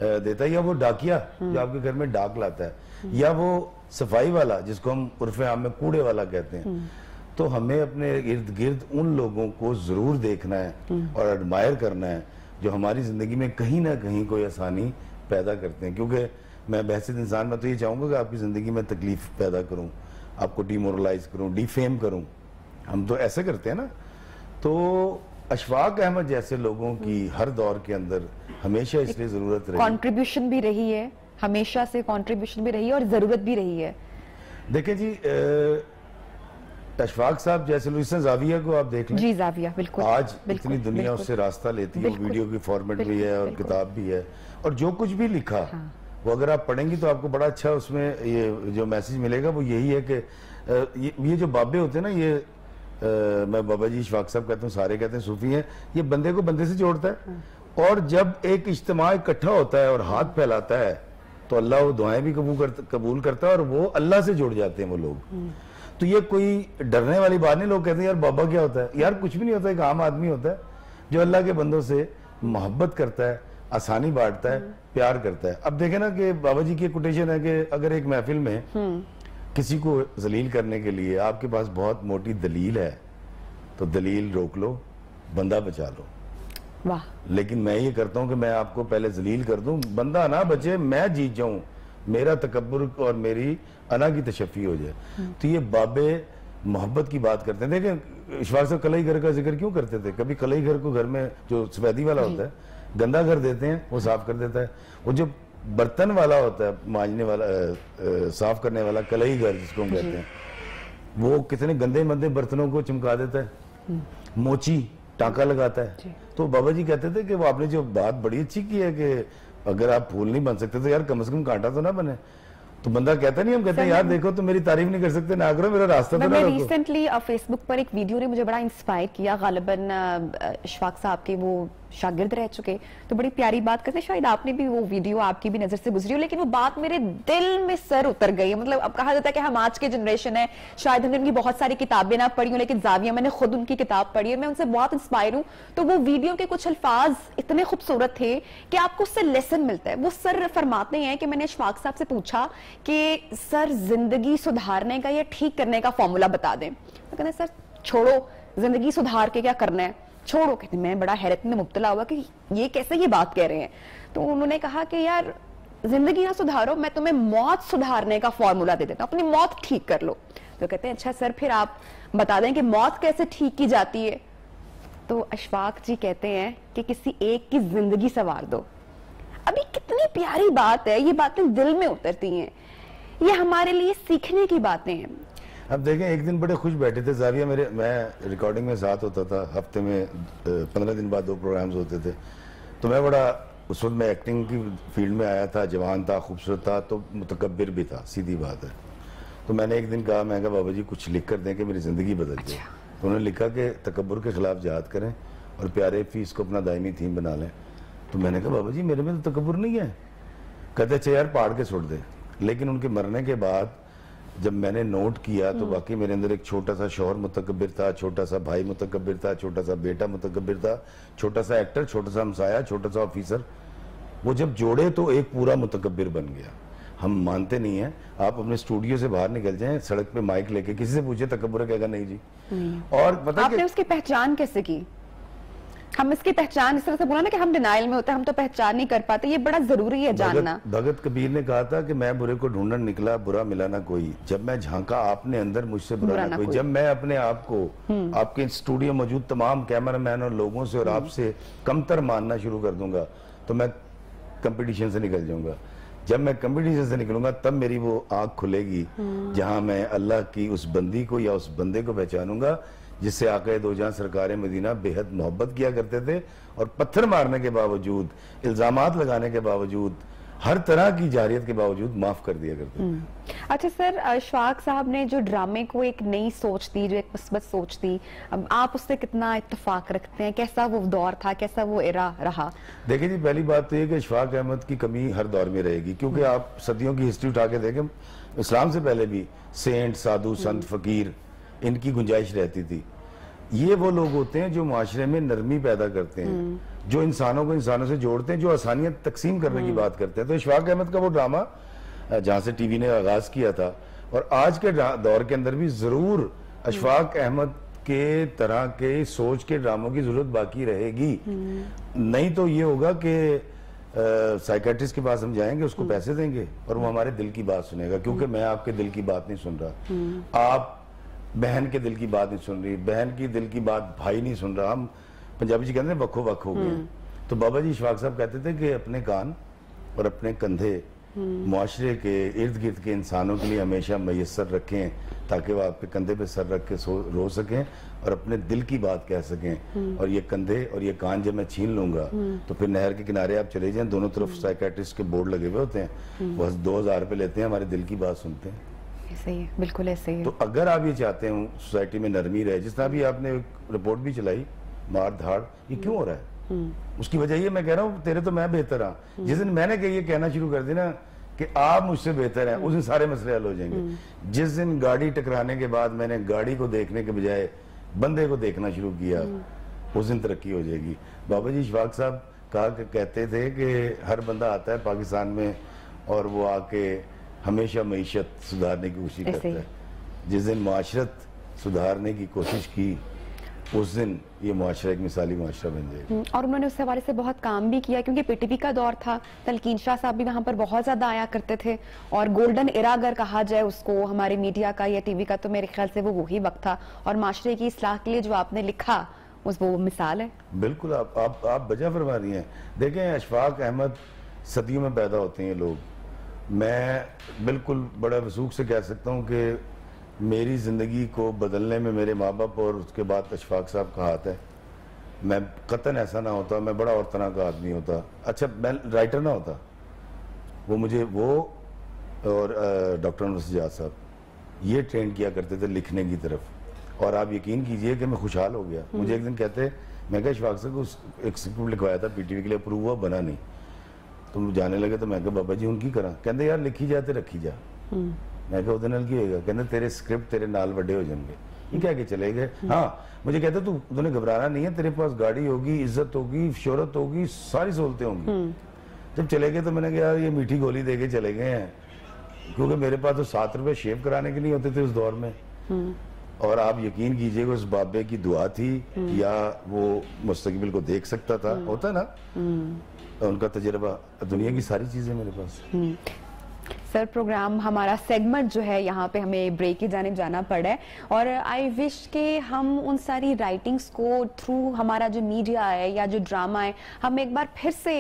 देता है? या वो डाकिया जो आपके घर में डाक लाता है, या वो सफाई वाला जिसको हम उर्फे आम में कूड़े वाला कहते हैं। तो हमें अपने इर्द गिर्द उन लोगों को जरूर देखना है और एडमायर करना है जो हमारी जिंदगी में कहीं ना कहीं कोई आसानी पैदा करते हैं। क्योंकि मैं बहसित इंसान, मैं तो ये चाहूंगा कि आपकी जिंदगी में तकलीफ पैदा करूं, आपको डिमोरलाइज करूं, डिफेम करूं। हम तो ऐसे करते हैं ना। तो अशफाक अहमद जैसे लोगों की हर दौर के अंदर हमेशा इसलिए जरूरत रही, कंट्रीब्यूशन भी रही है, हमेशा से कंट्रीब्यूशन भी रही है और जरूरत भी रही है। देखें जी, अशफाक साहब जैसे लुइसा जाविया को आप देख लें जी, जाविया बिल्कुल, आज बिल्कुल, इतनी दुनिया बिल्कुल, उससे रास्ता लेती है। बिल्कुल, वीडियो की फॉर्मेट भी है और बिल्कुल, किताब भी है, और जो कुछ भी लिखा वो अगर आप पढ़ेंगे तो आपको बड़ा अच्छा उसमें ये जो मैसेज मिलेगा वो यही है कि ये जो बाबे होते हैं ना, ये मैं बाबा जी इशफाक साहब कहता हूँ, सारे कहते हैं सूफी हैं, ये बंदे को बंदे से जोड़ता है। और जब एक इज्तिमा इकट्ठा होता है और हाथ फैलाता है तो अल्लाह वो दुआएं भी कबूल करता है और वो अल्लाह से जुड़ जाते हैं वो लोग। तो ये कोई डरने वाली बात नहीं। लोग कहते हैं यार बाबा क्या होता है? यार कुछ भी नहीं होता, एक आम आदमी होता है जो अल्लाह के बंदों से मोहब्बत करता है, आसानी बांटता है, प्यार करता है। अब देखे ना कि बाबा जी की कोटेशन है कि अगर एक महफिल में किसी को जलील करने के लिए आपके पास बहुत मोटी दलील है तो दलील रोक लो, बंदा बचा लो। वाह। लेकिन मैं ये करता हूं कि मैं आपको पहले जलील कर दूं, बंदा ना बचे, मैं जीत जाऊं, मेरा तकब्बुर और मेरी अना की तशफ़ी हो जाए। तो ये बाबे मोहब्बत की बात करते हैं। देखें इशफाक साहब कलई घर का जिक्र क्यों करते थे? कभी कलई घर को घर में जो सफेदी वाला होता है, गंदा घर देते हैं, वो साफ कर देता है। वो जो बर्तन वाला होता है, मांजने वाला, साफ करने वाला, कलई घर जिसको हम कहते हैं, वो कितने गंदे मंदे बर्तनों को चमका देता है, मोची टांका लगाता है। तो बाबा जी कहते थे कि वो आपने जो बात बड़ी अच्छी की है कि अगर आप फूल नहीं बन सकते तो यार कम से कम कांटा तो ना बने। तो बंदा कहता नहीं, हम कहते हैं यार देखो तो मेरी तारीफ नहीं कर सकते, ना करो, मेरा रास्ता तो ना रोको। रिसेंटली फेसबुक पर एक वीडियो ने मुझे बड़ा इंस्पायर किया। गालिबन इशफाक साहब के वो शागिर्द रह चुके, तो बड़ी प्यारी बात करते, शायद आपने भी वो वीडियो आपकी भी नजर से गुजरी हो, लेकिन वो बात मेरे दिल में सर उतर गई। मतलब अब कहा जाता है कि हम आज के जनरेशन है, शायद हमने उनकी बहुत सारी किताबें ना पढ़ी हो, लेकिन जाविया मैंने खुद उनकी किताब पढ़ी है, मैं उनसे बहुत इंस्पायर हूं। तो वो वीडियो के कुछ अल्फाज इतने खूबसूरत थे कि आपको उससे लेसन मिलता है। वो सर फरमाते हैं कि मैंने इशफाक साहब से पूछा कि सर जिंदगी सुधारने का या ठीक करने का फॉर्मूला बता दें। तो कहते सर छोड़ो, जिंदगी सुधार के क्या करना है, छोड़ो। कहते मैं बड़ा हैरत में मुब्तला हुआ कि ये कैसे ये बात कह रहे हैं। तो उन्होंने कहा कि यार जिंदगी ना सुधारो, मैं तुम्हें मौत सुधारने का फॉर्मूला दे देता हूं, अपनी मौत ठीक कर लो। तो कहते हैं अच्छा सर फिर आप बता दें कि मौत कैसे ठीक की जाती है। तो अशफाक जी कहते हैं कि किसी एक की जिंदगी संवार दो। अभी कितनी प्यारी बात है, ये बातें दिल में उतरती हैं, ये हमारे लिए सीखने की बातें हैं। अब देखें एक दिन बड़े खुश बैठे थे जाविया मेरे, मैं रिकॉर्डिंग में साथ होता था, हफ्ते में 15 दिन बाद 2 प्रोग्राम्स होते थे। तो मैं बड़ा उस वक्त मैं एक्टिंग की फील्ड में आया था, जवान था, खूबसूरत था, तो मुतकब्बिर भी था, सीधी बात है। तो मैंने एक दिन कहा, मैं कहा बाबा जी कुछ लिख कर दें कि मेरी जिंदगी बदल जाए। तो उन्होंने लिखा कि तकब्बुर के खिलाफ जिहाद करें और प्यारे फीस को अपना दायमी थीम बना लें। तो मैंने कहा बाबा जी मेरे में तो तकब्बुर नहीं है। कहते अच्छा यार पहाड़ के छोड़ दे। लेकिन उनके मरने के बाद जब मैंने नोट किया तो वाकई मेरे अंदर एक छोटा सा शौहर मुतकब्बिर था, छोटा सा भाई मुतकब्बिर था, छोटा सा बेटा मुतकब्बिर था, छोटा सा एक्टर, छोटा सा हमसाया, छोटा सा ऑफिसर, वो जब जोड़े तो एक पूरा मुतकब्बिर बन गया। हम मानते नहीं है। आप अपने स्टूडियो से बाहर निकल जाएं, सड़क पे माइक लेके किसी से पूछे तकब्बुर कहेगा नहीं जी। और पता आपने उसकी पहचान कैसे की? हम इसकी पहचान इस तरह से बोला ना कि हम डिनाइल में होते हैं, हम तो पहचान नहीं कर पाते, ये बड़ा जरूरी है जानना। भगत कबीर ने कहा था कि मैं बुरे को ढूंढने निकला, बुरा मिला ना कोई। जब मैं झांका आपने अंदर, मुझसे बुरा ना कोई। जब मैं अपने आप को आपके स्टूडियो मौजूद तमाम कैमरामैन और लोगों से और आपसे कमतर मानना शुरू कर दूंगा तो मैं कंपटीशन से निकल जाऊंगा। जब मैं कंपटीशन से निकलूंगा तब मेरी वो आंख खुलेगी जहां मैं अल्लाह की उस बंदी को या उस बंदे को पहचानूंगा जिससे आका दो जहां सरकार मदीना बेहद मोहब्बत किया करते थे और पत्थर मारने के बावजूद, इल्जामात लगाने के बावजूद, हर तरह की जारियत के बावजूद माफ कर दिया करते थे। अच्छा सर, अशफाक साहब ने जो ड्रामे को एक नई सोच दी, जो एक मुस्बत सोच दी, अब आप उससे कितना इत्तेफाक रखते हैं? कैसा वो दौर था, कैसा वो एरा रहा? देखिए जी, पहली बात तो ये कि अशफाक अहमद की कमी हर दौर में रहेगी, क्योंकि आप सदियों की हिस्ट्री उठा के देखें, इस्लाम से पहले भी सेंट, साधु, संत, फकीर, इनकी गुंजाइश रहती थी। ये वो लोग होते हैं जो माशरे में नरमी पैदा करते हैं, जो इंसानों को इंसानों से जोड़ते हैं, जो आसानियत तकसीम करने की बात करते हैं। तो अशफाक अहमद का वो ड्रामा जहाँ से टीवी ने आगाज किया था, और आज के दौर के अंदर भी जरूर अशफाक अहमद के तरह के सोच के ड्रामों की जरूरत बाकी रहेगी। नहीं तो ये होगा कि साइकेट्रिस्ट के पास हम जाएंगे, उसको पैसे देंगे और वो हमारे दिल की बात सुनेगा, क्योंकि मैं आपके दिल की बात नहीं सुन रहा, आप बहन के दिल की बात नहीं सुन रही, बहन की दिल की बात भाई नहीं सुन रहा। हम पंजाबी जी कहते हैं वक्को वक् हो गए। तो बाबा जी इशफाक साहब कहते थे कि अपने कान और अपने कंधे मुआशरे के इर्द गिर्द के इंसानों के लिए हमेशा मैसर रखें, ताकि वो आपके कंधे पे सर रख के रो सकें और अपने दिल की बात कह सकें। और ये कंधे और ये कान जब मैं छीन लूंगा तो फिर नहर के किनारे आप चले जाएं, दोनों तरफ साइकेट्रिस्ट के बोर्ड लगे हुए होते हैं, बस 2000 रुपये लेते हैं, हमारे दिल की बात सुनते हैं। ऐसे ही है, बिल्कुल ऐसे ही है। तो अगर आप ये चाहते हैं सोसाइटी में नरमी रहे, जिस तरह भी आपने रिपोर्ट भी चलाई, मार धाड़, ये क्यों हो रहा है? उसकी वजह ये, मैं कह रहा हूँ तेरे तो मैं बेहतर हूँ। जिस दिन मैंने ये कहना शुरू कर दी ना कि आप मुझसे बेहतर हैं, उस दिन सारे मसले हल हो जाएंगे। जिस दिन गाड़ी टकराने के बाद मैंने गाड़ी को देखने के बजाय बंदे को देखना शुरू किया, उस दिन तरक्की हो जाएगी। बाबा जी इशफाक साहब कहते थे कि हर बंदा आता है पाकिस्तान में और वो आके हमेशा मईशत सुधारने की कोशिश करता है। जिस दिन माशरत सुधारने की कोशिश की, उस दिन ये मुआशरा एक मिसाली मुआशरा बन जाएगा। और उन्होंने उस हवाले से बहुत काम भी किया, क्योंकि पीटीवी का दौर था, तलकीन शाह साहब भी वहां पर बहुत ज्यादा आया करते थे, और गोल्डन एरा अगर कहा जाए उसको हमारे मीडिया का या टीवी का, तो मेरे ख्याल से वो वही वक्त था। और माशरे की इस्लाह के लिए जो आपने लिखा, उस वो मिसाल है। बिल्कुल, आप बजा फरमा रही हैं। देखें, अशफाक अहमद सदियों में पैदा होते हैं लोग। मैं बिल्कुल बड़ा वसूख से कह सकता हूँ कि मेरी ज़िंदगी को बदलने में मेरे माँ बाप और उसके बाद अशफाक साहब का हाथ है। मैं कतन ऐसा ना होता, मैं बड़ा और तरह का आदमी होता, अच्छा मैं राइटर ना होता, वो मुझे वो और डॉक्टर अनवर सज्जाद साहब ये ट्रेन किया करते थे लिखने की तरफ। और आप यकीन कीजिए कि मैं खुशहाल हो गया। मुझे एक दिन कहते, मैं क्या अशफाक साहब को एक स्क्रिप्ट लिखवाया था पीटीवी के लिए, अप्रूव हुआ, बना नहीं, तो जाने लगे। तो मैं कहा बाबा जी उनकी करा, कहते यार लिखी जाते रखी जा। मैं कहा उधर की होगा, कहते तेरे स्क्रिप्ट तेरे नाल बड़े हो जाएंगे। ये कह के चले गए। हाँ, मुझे कहते तू तूने घबराना नहीं है, तेरे पास गाड़ी होगी, इज्जत होगी, शोहरत होगी, सारी सहूलतें होंगी। जब चले गए तो मैंने कहा यार ये मीठी गोली दे के चले गए हैं, क्योंकि मेरे पास तो 7 रुपए शेव कराने के नहीं होते थे उस दौर में। और आप यकीन कीजिए उस बाबे की दुआ थी, या वो मुस्तकबिल को देख सकता था, होता है ना उनका तजुर्बा, दुनिया की सारी चीजें मेरे पास। सर, प्रोग्राम हमारा सेगमेंट जो है यहाँ पे हमें ब्रेक की जाने जाना पड़ा है, और आई विश के हम उन सारी राइटिंग्स को थ्रू हमारा जो मीडिया है या जो ड्रामा है, हम एक बार फिर से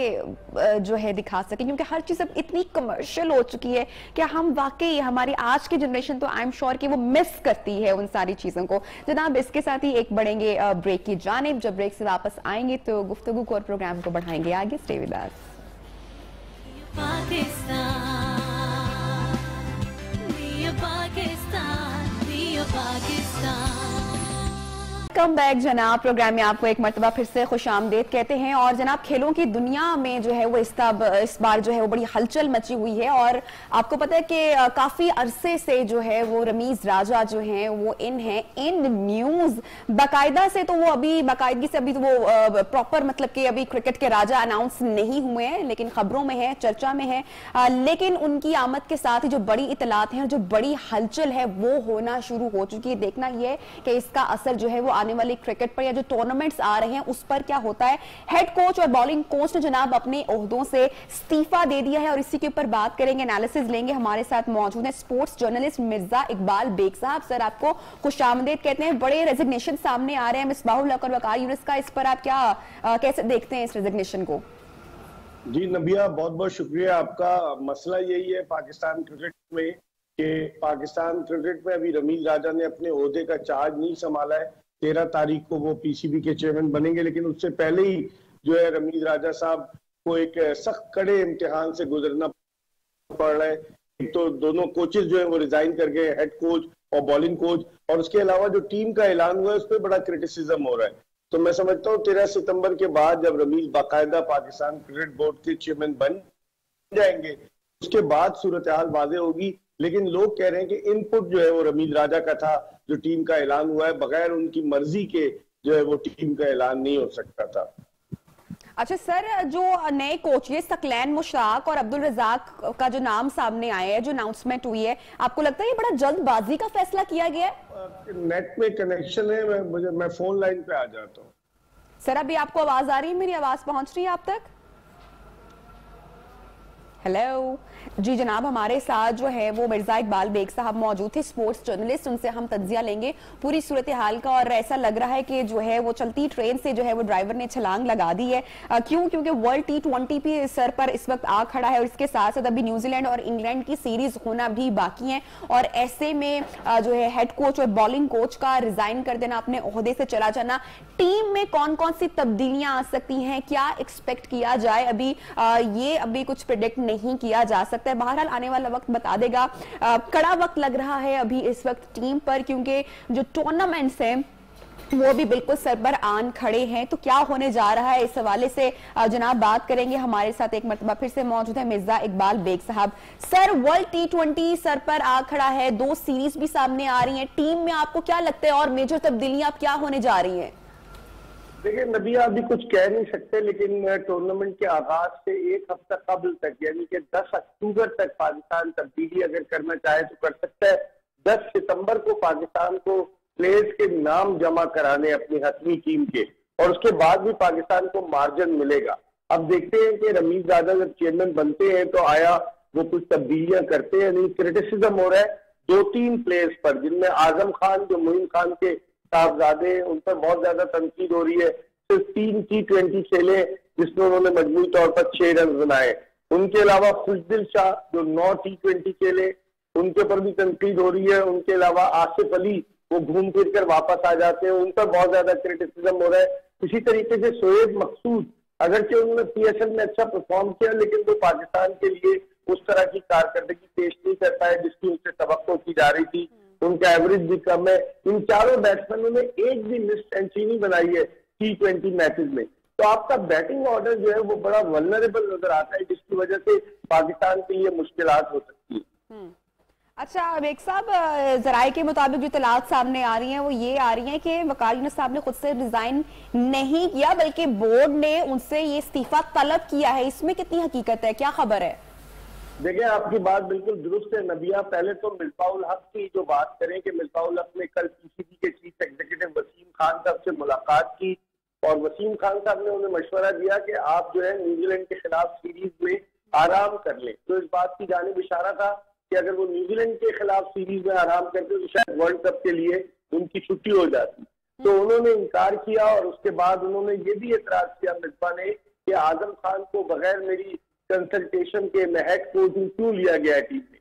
जो है दिखा सकें, क्योंकि हर चीज़ अब इतनी कमर्शियल हो चुकी है कि हम वाकई, हमारी आज की जनरेशन तो आई एम श्योर कि वो मिस करती है उन सारी चीज़ों को। जनाब, इसके साथ ही एक बढ़ेंगे ब्रेक की जानिब। जब ब्रेक से वापस आएंगे तो गुफ्तगू को और प्रोग्राम को बढ़ाएंगे आगे। Stay with us. Welcome back जनाब। प्रोग्राम में आपको एक मरतबा फिर से खुशामदीद कहते हैं। और जनाब, खेलों की दुनिया में जो है वो इस बार जो है वो बड़ी हलचल मची हुई है, और आपको पता है कि काफी अरसे से जो है वो रमीज राजा जो हैं वो इन न्यूज बाकायदा से, तो वो अभी बाकायदगी से अभी तो वो प्रॉपर मतलब कि अभी क्रिकेट के राजा अनाउंस नहीं हुए हैं, लेकिन खबरों में है, चर्चा में है। लेकिन उनकी आमद के साथ ही जो बड़ी इतलात हैं, जो बड़ी हलचल है वो होना शुरू हो चुकी है। देखना यह है कि इसका असर जो है वो आने वाली क्रिकेट पर या जो टूर्नामेंट्स आ रहे हैं उस पर क्या होता है। हेड कोच और बॉलिंग कोच ने जनाब अपने ओहदों से इस्तीफा दे दिया है, और इसी के ऊपर बात करेंगे, एनालिसिस लेंगे। हमारे साथ मौजूद है स्पोर्ट्स जर्नलिस्ट मिर्जा इकबाल बेग साहब। सर, आपको खुशामदीद कहते हैं। बड़े रेजिग्नेशन सामने आ रहे हैं मिसबाहुल हक और वकार यूनुस का, इस पर आप क्या कैसे देखते हैं इस रेजिग्नेशन को? जी नबिया, बहुत बहुत शुक्रिया आपका। मसला यही है पाकिस्तान क्रिकेट में कि पाकिस्तान क्रिकेट में अभी रमीज राजा ने अपने ओहदे का चार्ज नहीं संभाला है। 13 तारीख को वो पीसीबी के चेयरमैन बनेंगे, लेकिन उससे पहले ही जो है रमीज राजा साहब को एक सख्त कड़े इम्तिहान से गुजरना पड़ रहा है। एक तो दोनों कोचेस जो है वो रिजाइन कर गए, हेड कोच और बॉलिंग कोच, और उसके अलावा जो टीम का ऐलान हुआ है उस पर बड़ा क्रिटिसिज्म हो रहा है। तो मैं समझता हूँ 13 सितंबर के बाद जब रमीज बाकायदा पाकिस्तान क्रिकेट बोर्ड के चेयरमैन बन जाएंगे, उसके बाद सूरत हाल वाज़ेह होगी। लेकिन लोग कह रहे हैं कि इनपुट जो है वो रमीज राजा का था, जो टीम का ऐलान हुआ है बगैर उनकी मर्जी के जो है वो टीम का ऐलान नहीं हो सकता था। अच्छा सर, जो नए कोच ये सकलैन मुश्ताक और अब्दुल रजाक का जो नाम सामने आया है, जो अनाउंसमेंट हुई है, आपको लगता है ये बड़ा जल्दबाजी का फैसला किया गया है? नेट में कनेक्शन है, मैं फोन लाइन पे आ जाता हूँ। सर अभी आपको आवाज आ रही है? मेरी आवाज पहुंच रही है आप तक? हेलो जी जनाब, हमारे साथ जो है वो मिर्जा इकबाल बेग साहब मौजूद थे, स्पोर्ट्स जर्नलिस्ट। उनसे हम तज्जिया लेंगे पूरी सूरत हाल का। और ऐसा लग रहा है कि जो है वो चलती ट्रेन से जो है वो ड्राइवर ने छलांग लगा दी है। क्यों? क्योंकि वर्ल्ड T20 भी सर पर इस वक्त आ खड़ा है और इसके साथ साथ अभी न्यूजीलैंड और इंग्लैंड की सीरीज होना भी बाकी है। और ऐसे में जो है हेड कोच और बॉलिंग कोच का रिजाइन कर देना, अपने ओहदे से चला जाना, टीम में कौन कौन सी तब्दीलियां आ सकती हैं, क्या एक्सपेक्ट किया जाए, ये अभी कुछ प्रिडिक्ट नहीं किया जा सकता है। बहरहाल आने वाला वक्त बता देगा। कड़ा वक्त लग रहा है अभी इस वक्त टीम पर, क्योंकि जो टूर्नामेंट्स हैं वो भी बिल्कुल सर पर आन खड़े हैं। तो क्या होने जा रहा है इस हवाले से जनाब बात करेंगे। हमारे साथ एक मरतबा फिर से मौजूद है मिर्जा इकबाल बेग साहब। सर वर्ल्ड T20 सर पर आ खड़ा है, 2 सीरीज भी सामने आ रही हैं, टीम में आपको क्या लगता है और मेजर तब्दीलियां अब क्या होने जा रही हैं? देखिए नबिया, अभी कुछ कह नहीं सकते, लेकिन टूर्नामेंट के आगाज से एक हफ्ता कबल तक यानी कि 10 अक्टूबर तक पाकिस्तान तब्दीली अगर करना चाहे तो कर सकता है। 10 सितंबर को पाकिस्तान को प्लेयर्स के नाम जमा कराने अपनी हतमी टीम के, और उसके बाद भी पाकिस्तान को मार्जिन मिलेगा। अब देखते हैं कि रमीज राजा जब चेयरमैन बनते हैं तो आया वो कुछ तब्दीलियां करते हैं नहीं। क्रिटिसिज्म हो रहा है 2-3 प्लेयर्स पर, जिनमें आजम खान जो मोइन खान के साहबजादे, उन पर बहुत ज्यादा तनकीद हो रही है। सिर्फ 3 T20 खेले जिसमें उन्होंने मजमूई तौर पर 6 रन बनाए। उनके अलावा खुशदिल शाह जो 9 T20 खेले, उनके पर भी तनकीद हो रही है। उनके अलावा आसिफ अली वो घूम फिर कर वापस आ जाते हैं, उन पर बहुत ज्यादा क्रिटिसिज्म हो रहा है। इसी तरीके से शोएब मकसूद, अगरचे उन्होंने PSL में अच्छा परफॉर्म किया लेकिन वो पाकिस्तान के लिए उस तरह की कारकर्दगी पेश नहीं कर पाए जिसकी उनसे तवक्को की जा रही थी। उनका एवरेज भी कम है। इन चारों बैट्समैनों ने एक भी मिस सेंचुरी नहीं बनाई है T20 मैचेस में। तो आपका बैटिंग ऑर्डर जो है वो बड़ा वल्नरेबल नजर आता है, जिसकी वजह से पाकिस्तान के लिए मुश्किलात हो सकती है। अच्छा बेग साहब, जराये के मुताबिक जो इत्तलात सामने आ रही हैं वो ये आ रही हैं कि वकार यूनुस साहब ने खुद से रिजाइन नहीं किया बल्कि बोर्ड ने उनसे ये इस्तीफा तलब किया है। इसमें कितनी हकीकत है, क्या खबर है? देखिए आपकी बात बिल्कुल दुरुस्त है नबिया। पहले तो मिसबाहुल हक की जो बात करें कि मिसबाहुल हक ने कल PCB के चीफ एग्जीक्यूटिव वसीम खान साहब से मुलाकात की और वसीम खान साहब ने उन्हें मशवरा दिया कि आप जो है न्यूजीलैंड के खिलाफ सीरीज में आराम कर लें। तो इस बात की जानिब इशारा था कि अगर वो न्यूजीलैंड के खिलाफ सीरीज में आराम करते तो शायद वर्ल्ड कप के लिए उनकी छुट्टी हो जाती। तो उन्होंने इनकार किया और उसके बाद उन्होंने ये भी एतराज किया मिसबा ने कि आजम खान को बगैर मेरी कंसल्टेशन के हेड कोचिंग क्यों लिया गया है टीम में।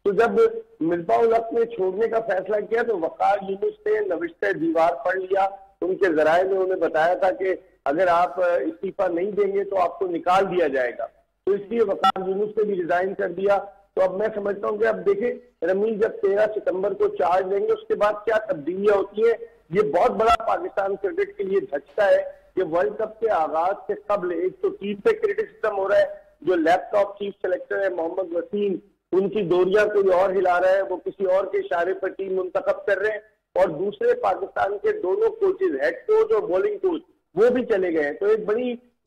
तो जब मिसबाहुल हक ने छोड़ने का फैसला किया तो वकार यूनुस ने नविश्ते दीवार पढ़ लिया। उनके जराये ने उन्हें बताया था कि अगर आप इस्तीफा नहीं देंगे तो आपको निकाल दिया जाएगा। तो इसलिए वकार यूनुस ने भी रिजाइन कर दिया। तो अब मैं समझता हूँ कि अब देखें रमीज जब 13 सितंबर को चार्ज लेंगे उसके बाद क्या तब्दीलियां होती है। ये बहुत बड़ा पाकिस्तान क्रिकेट के लिए धचका है कि वर्ल्ड कप के आगाज से कबल एक तो टीम पे क्रिटिसिज्म हो रहा है, जो लैपटॉप चीफ सेलेक्टर है मोहम्मद वसीम, उनकी डोरियां कोई और हिला रहा है, वो किसी और के इशारे पर टीम मुंतखब कर रहे हैं। और दूसरे पाकिस्तान के दोनों कोचेज, हेड कोच और बॉलिंग कोच, वो भी चले गए हैं। तो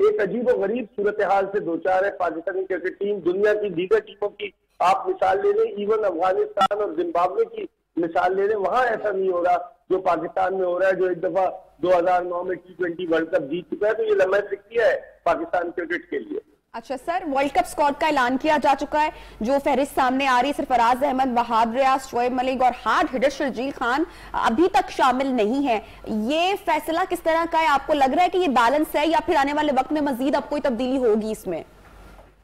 एक अजीब और गरीब सूरत हाल से दो चार है पाकिस्तानी क्रिकेट टीम। दुनिया की दीगर टीमों की आप मिसाल ले लें, इवन अफगानिस्तान और जिम्बाब्वे की मिसाल ले लें, वहां ऐसा नहीं हो रहा जो पाकिस्तान में हो रहा है, जो एक दफा 2009 में T20 वर्ल्ड कप जीत चुका है। तो ये लम्हा सिक्किया है पाकिस्तान क्रिकेट के लिए। अच्छा सर, वर्ल्ड कप स्क्वाड का ऐलान किया जा चुका है। जो फहरिस्त सामने आ रही है, सरफराज अहमद, वहाब रियाज, शोएब मलिक और हार्ड हिटर शर्जील खान अभी तक शामिल नहीं है। ये फैसला किस तरह का है? आपको लग रहा है कि ये बैलेंस है या फिर आने वाले वक्त में मजीद अब कोई तब्दीली होगी इसमें?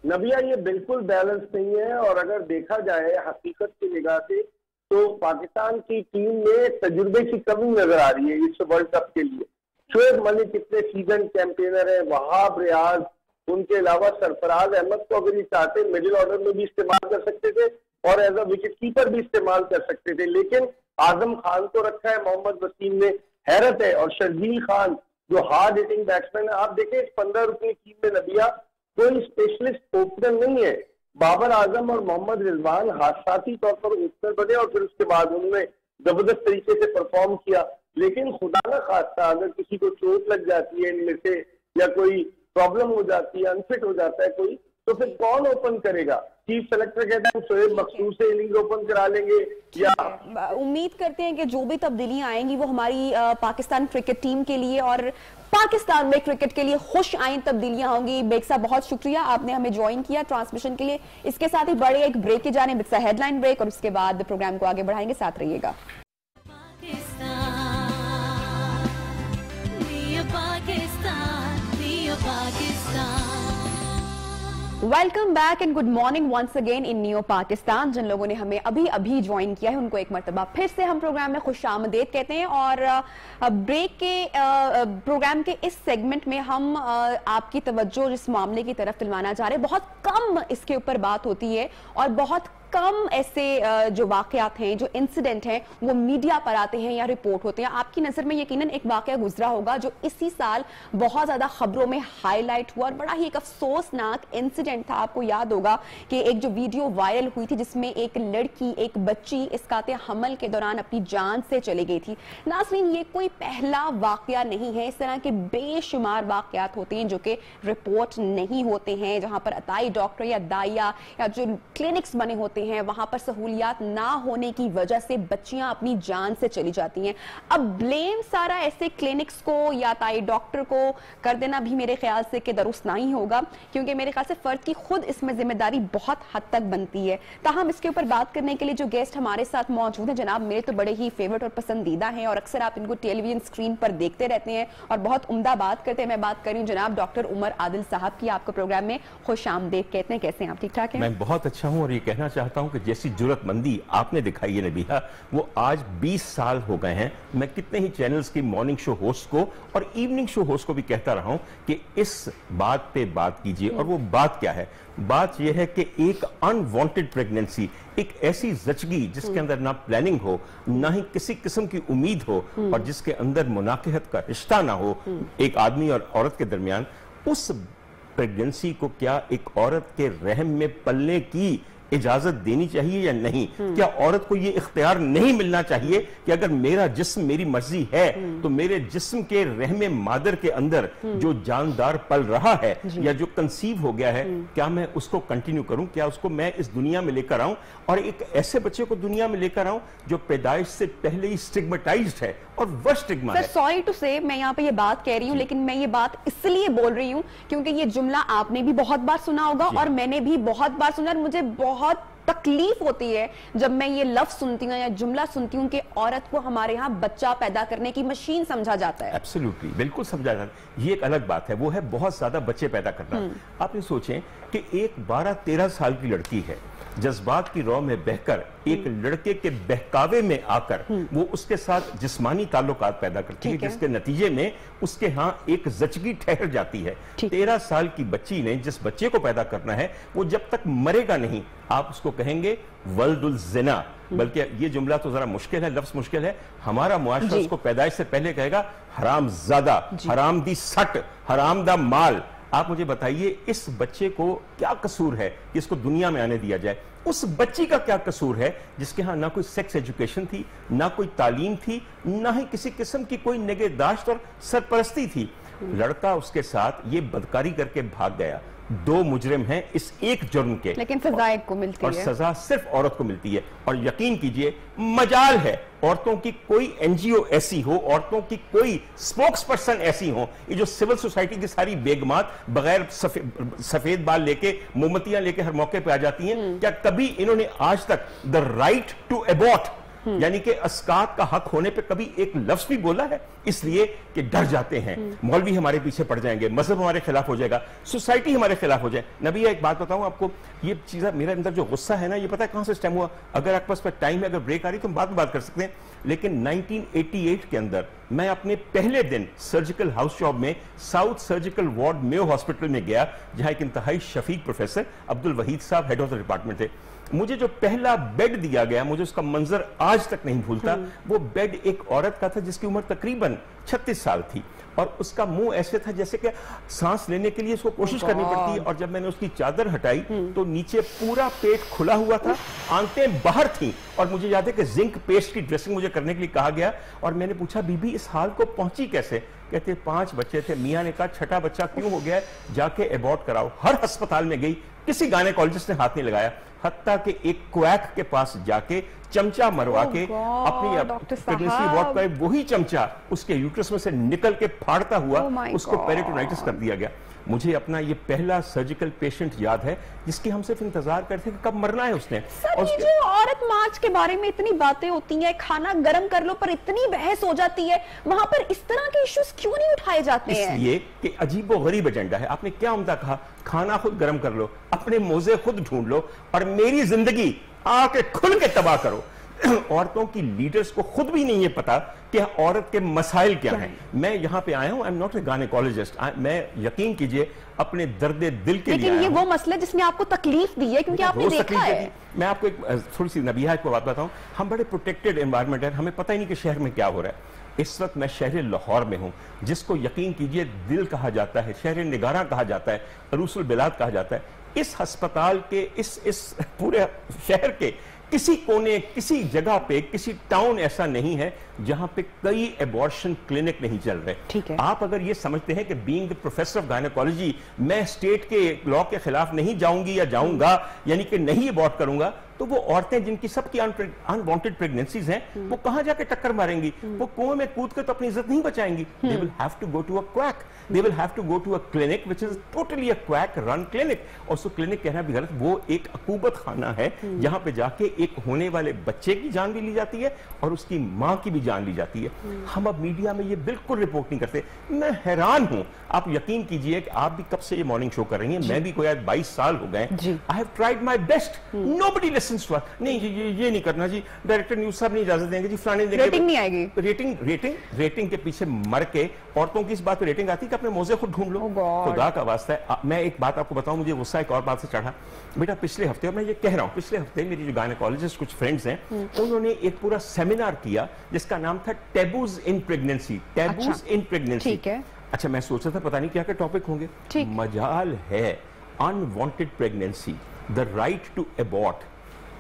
नबिया, ये बिल्कुल बैलेंस नहीं है। और अगर देखा जाए हकीकत की निगाह से तो पाकिस्तान की टीम में तजुर्बे की कमी नजर आ रही है इस वर्ल्ड कप के लिए। शोएब मलिक इतने सीजन कैंपेनर है, वहाब रियाज उनके अलावा सरफराज अहमद को अगर ये चाहते मिडिल ऑर्डर में भी इस्तेमाल कर सकते थे और एज अ विकेट कीपर भी इस्तेमाल कर सकते थे, लेकिन आजम खान को रखा है मोहम्मद वसीम ने। हैरत है। और शर्जील खान जो हार्ड हिटिंग बैट्समैन है, आप देखें 15 रुपए की टीम में नबिया कोई स्पेशलिस्ट ओपनर नहीं है। बाबर आजम और मोहम्मद रिजवान हादसाती तौर पर ओपनर बने और फिर उसके बाद उन्होंने जबरदस्त तरीके से परफॉर्म किया, लेकिन खुदा न खास्ता अगर किसी को चोट लग जाती है इनमें से या कोई प्रॉब्लम हो जाती है, अनफिट हो जाता है कोई, तो फिर कौन ओपन करेगा? चीफ सेलेक्टर कहते हैं शोएब मकसूद से इनिंग्स ओपन करा लेंगे या उम्मीद करते हैं कि जो भी तब्दीलियां आएंगी वो हमारी पाकिस्तान क्रिकेट टीम के लिए और पाकिस्तान में क्रिकेट के लिए खुश आइन तब्दीलियां होंगी। बेग साहब बहुत शुक्रिया, आपने हमें ज्वाइन किया ट्रांसमिशन के लिए। इसके साथ ही बड़े एक ब्रेक की जाने, बिट्स हेडलाइन ब्रेक, और उसके बाद प्रोग्राम को आगे बढ़ाएंगे। साथ रहिएगा। Welcome back and good morning once again in new Pakistan. जिन लोगों ने हमें अभी अभी ज्वाइन किया है उनको एक मरतबा फिर से हम प्रोग्राम में खुशामदीद कहते हैं। और ब्रेक के प्रोग्राम के इस सेगमेंट में हम आपकी तवज्जो जिस मामले की तरफ दिलवाना चाह रहे हैं, बहुत कम इसके ऊपर बात होती है और बहुत कम ऐसे जो वाकयात हैं, जो इंसिडेंट हैं, वो मीडिया पर आते हैं या रिपोर्ट होते हैं। आपकी नजर में यकीनन एक वाकया गुजरा होगा जो इसी साल बहुत ज्यादा खबरों में हाईलाइट हुआ और बड़ा ही एक अफसोसनाक इंसिडेंट था। आपको याद होगा कि एक जो वीडियो वायरल हुई थी जिसमें एक लड़की, एक बच्ची इसकाते हमल के दौरान अपनी जान से चली गई थी। नाज़रीन, ये कोई पहला वाकया नहीं है, इस तरह के बेशुमार वाकयात होते हैं जो कि रिपोर्ट नहीं होते हैं, जहां पर अताई डॉक्टर या दाइया या जो क्लिनिक्स बने होते हैं वहां पर सहूलियात ना होने की वजह से बच्चियां अपनी जान से चली जाती हैं। अब ब्लेम सारा ऐसे क्लिनिक्स को या ताई डॉक्टर को कर देना भी मेरे ख्याल से कि दुरुस्त नहीं होगा, क्योंकि मेरे ख्याल से फर्द की खुद इसमें जिम्मेदारी बहुत हद तक बनती है। ताहम इसके ऊपर बात करने के लिए जो गेस्ट हमारे साथ मौजूद हैं, जनाब मेरे तो बड़े ही फेवरेट और पसंदीदा हैं और अक्सर आप इनको टेलीविजन स्क्रीन पर देखते रहते हैं और बहुत उम्दा बात करते हैं। मैं बात कर रही हूँ जनाब डॉक्टर उमर आदिल साहब की। आपको प्रोग्राम में खुशामदीद कहते हैं। कैसे हैं आप? ठीक ठाक हैं? मैं बहुत अच्छा हूं और ये कहना चाहता हूं कि जैसी जुर्रतमंदी आपने दिखाई है नबीहा, वो आज 20 साल हो गए हैं। मैं कितने ही चैनल्स की मॉर्निंग शो होस्ट को और इवनिंग शो होस्ट को भी कहता रहा हूं कि इस बात पे बात कीजिए। और वो बात क्या है? बात यह है कि एक अनवांटेड प्रेगनेंसी, एक ऐसी जचगी जिसके अंदर ना प्लानिंग हो, ना ही किसी किस्म की उम्मीद हो और जिसके अंदर मुनाकिहत का रिश्ता ना हो एक आदमी और औरत के दरमियान, उस प्रेगनेंसी को क्या एक औरत के रहम में पलने की इजाजत देनी चाहिए या नहीं? क्या औरत को यह इख्तियार नहीं मिलना चाहिए कि अगर मेरा जिस्म मेरी मर्जी है तो मेरे जिस्म के रहमे मादर के अंदर जो जानदार पल रहा है या जो कंसीव हो गया है, क्या मैं उसको कंटिन्यू करूं? क्या उसको मैं इस दुनिया में लेकर आऊं और एक ऐसे बच्चे को दुनिया में लेकर आऊं जो पैदाइश से पहले ही स्टिग्मेटाइज्ड है और वह स्टिग्मा है? सॉरी टू से मैं यहाँ पे ये बात कह रही हूँ, लेकिन मैं ये बात इसलिए बोल रही हूँ क्योंकि ये जुमला आपने भी बहुत बार सुना होगा और मैंने भी बहुत बार सुना और मुझे बहुत तकलीफ होती है जब मैं ये लफ्ज सुनती हूँ या जुमला सुनती हूँ कि औरत को हमारे यहाँ बच्चा पैदा करने की मशीन समझा जाता है। एब्सोल्युटली, बिल्कुल समझा जाता है। ये एक अलग बात है, वो है बहुत ज्यादा बच्चे पैदा करना। आप ये सोचें कि एक 12-13 साल की लड़की है, जज्बात की रौ में बहकर एक लड़के के बहकावे में आकर वो उसके साथ जिस्मानी ताल्लुकात पैदा करती है, जिसके नतीजे में उसके यहाँ एक जचगी ठहर जाती है। 13 साल की बच्ची ने जिस बच्चे को पैदा करना है वो जब तक मरेगा नहीं, आप उसको कहेंगे वल्दुल ज़िना। बल्कि ये जुमला तो जरा मुश्किल है, लफ्ज मुश्किल है। हमारा मुआशरा उसको पैदाइश से पहले कहेगा हरामजादा, हराम दी सट, हराम दा माल। आप मुझे बताइए इस बच्चे को क्या कसूर है कि इसको दुनिया में आने दिया जाए? उस बच्ची का क्या कसूर है जिसके यहाँ ना कोई सेक्स एजुकेशन थी, ना कोई तालीम थी, ना ही किसी किस्म की कोई निगहदाश्त और सरपरस्ती थी? लड़का उसके साथ ये बदकारी करके भाग गया। 2 मुजरिम हैं इस एक जुर्म के, लेकिन सजा एक को मिलती है और सजा सिर्फ औरत को मिलती है। और यकीन कीजिए, मजाल है औरतों की कोई एनजीओ ऐसी हो, औरतों की कोई स्पोक्स पर्सन ऐसी हो, ये जो सिविल सोसाइटी की सारी बेगमात बगैर सफेद बाल लेके, मोमबत्तियां लेके हर मौके पे आ जाती हैं, क्या कभी इन्होंने आज तक द राइट टू अबॉर्ट यानी कि अस्कात का हक होने पे कभी एक लफ्ज भी बोला है? इसलिए कि डर जाते हैं मौलवी हमारे पीछे पड़ जाएंगे, मजहब हमारे खिलाफ हो जाएगा, सोसाइटी हमारे खिलाफ हो जाए। नबी एक बात बताऊं आपको, ये चीज मेरे अंदर जो गुस्सा है ना, ये पता है कहां से स्टेम हुआ? अगर आपके पास टाइम है, अगर ब्रेक आ रही तो हम बाद में बात कर सकते हैं। लेकिन 1988 के अंदर मैं अपने पहले दिन सर्जिकल हाउस जॉब में south surgical ward Mayo hospital में गया, जहां एक इंतहाई शफीक प्रोफेसर अब्दुल वहीद साहब हेड ऑफ द डिपार्टमेंट थे। मुझे जो पहला बेड दिया गया, मुझे उसका मंजर आज तक नहीं भूलता। वो बेड एक औरत का था जिसकी उम्र तकरीबन 36 साल थी और उसका मुंह ऐसे था जैसे कि सांस लेने के लिए उसको कोशिश करनी पड़ती है। और जब मैंने उसकी चादर हटाई तो नीचे पूरा पेट खुला हुआ था, आंतें बाहर थी। और मुझे याद है कि जिंक पेस्ट की ड्रेसिंग मुझे करने के लिए कहा गया और मैंने पूछा, बीबी इस हाल को पहुंची कैसे? कहते 5 बच्चे थे। मियां ने कहा छठा बच्चा क्यों हो गया, जाके एबॉर्ट कराओ। हर अस्पताल में गई, किसी गायनेकोलॉजिस्ट ने हाथ नहीं लगाया, हत्ता के एक क्वैक के पास जाके चमचा मरवा के अपनी प्रेगनेंसी अबॉर्ट का वही चमचा उसके यूट्रस में से निकल के फाड़ता हुआ उसको पेरिटोनाइटिस कर दिया गया। मुझे अपना ये पहला सर्जिकल पेशेंट याद है जिसकी हम सिर्फ इंतजार करते थे कि कब मरना है उसने। सर, ये जो औरत मार्च के बारे में इतनी बातें होती हैं, खाना गर्म कर लो पर इतनी बहस हो जाती है, वहां पर इस तरह के इश्यूज क्यों नहीं उठाए जाते हैं? इसलिए कि अजीबो गरीब एजेंडा है। आपने क्या उम्दा कहा, खाना खुद गर्म कर लो, अपने मोजे खुद ढूंढ लो और मेरी जिंदगी आके खुल के तबाह करो। औरतों की लीडर्स को खुद भी नहीं है पता कि औरत के मसाइल क्या हैं। मैं यहां पे आया हूं, I am not a gynaecologist, मैं यकीन कीजिए अपने दर्द दिल के लिए। लेकिन ये वो मसला जिसने आपको तकलीफ दी है, क्योंकि आपने देखा है। मैं आपको एक थोड़ी सी नबीहा को बात बताऊं, हम बड़े प्रोटेक्टेड एनवायरनमेंट है, हमें पता ही नहीं कि शहर में क्या हो रहा है। इस वक्त मैं शहर लाहौर में हूं, जिसको यकीन कीजिए दिल कहा जाता है, शहर निगारा कहा जाता है, अरूसुल बिलाद कहा जाता है। इस अस्पताल के इस पूरे शहर के किसी कोने, किसी जगह पे, किसी टाउन ऐसा नहीं है जहां पे कई एबॉर्शन क्लिनिक नहीं चल रहे। ठीक है। आप अगर ये समझते हैं कि being the professor of gynaecology मैं स्टेट के लॉ के खिलाफ नहीं जाऊंगी या जाऊंगा, यानी कि नहीं अबॉर्ट करूंगा, तो वो औरतें जिनकी सबकी अनवांटेड प्रेगनेंसीज हैं, वो कहां जाके टक्कर मारेंगी? वो कुएं में कूद के तो अपनी इज्जत नहीं बचाएंगी। They will have to go to a quack, they will have to go to a clinic which is totally a quack run clinic. और सो क्लिनिक कहना भी गलत, वो एक अकूबत खाना है जहां पे जाके एक होने वाले बच्चे की जान भी ली जाती है और उसकी मां की भी जान ली जाती है। हम अब मीडिया में ये बिल्कुल रिपोर्ट नहीं करते। मैं हैरान हूं, आप यकीन कीजिए कि आप भी कब से ये मॉर्निंग शो कर रही हैं, मैं भी कोई 22 साल हो गए। I have tried my best, nobody listens to us. नहीं ये नहीं करना जी, डायरेक्टर न्यूज साहब नहीं इजाजत देंगे जी, फलाने देंगे, रेटिंग नहीं आएगी। रेटिंग के पीछे मर के औरतों की इस बात पे रेटिंग आती है कि अपने मोजे खुद ढूंढ लो। खुदा का वास्ता है। मैं एक बात आपको बताऊं, मुझे गुस्सा एक और बात से चढ़ा। बेटा पिछले हफ्ते, और मैं ये कह रहा हूं, पिछले हफ्ते मेरी जो गायनेकोलॉजिस्ट कुछ फ्रेंड्स हैं, उन्होंने एक पूरा सेमिनार किया जिसका नाम था taboos in pregnancy. Taboos in pregnancy. ठीक है। अच्छा, मैं सोचा था पता नहीं क्या क्या टॉपिक होंगे। मजाल है unwanted pregnancy, the right to abort,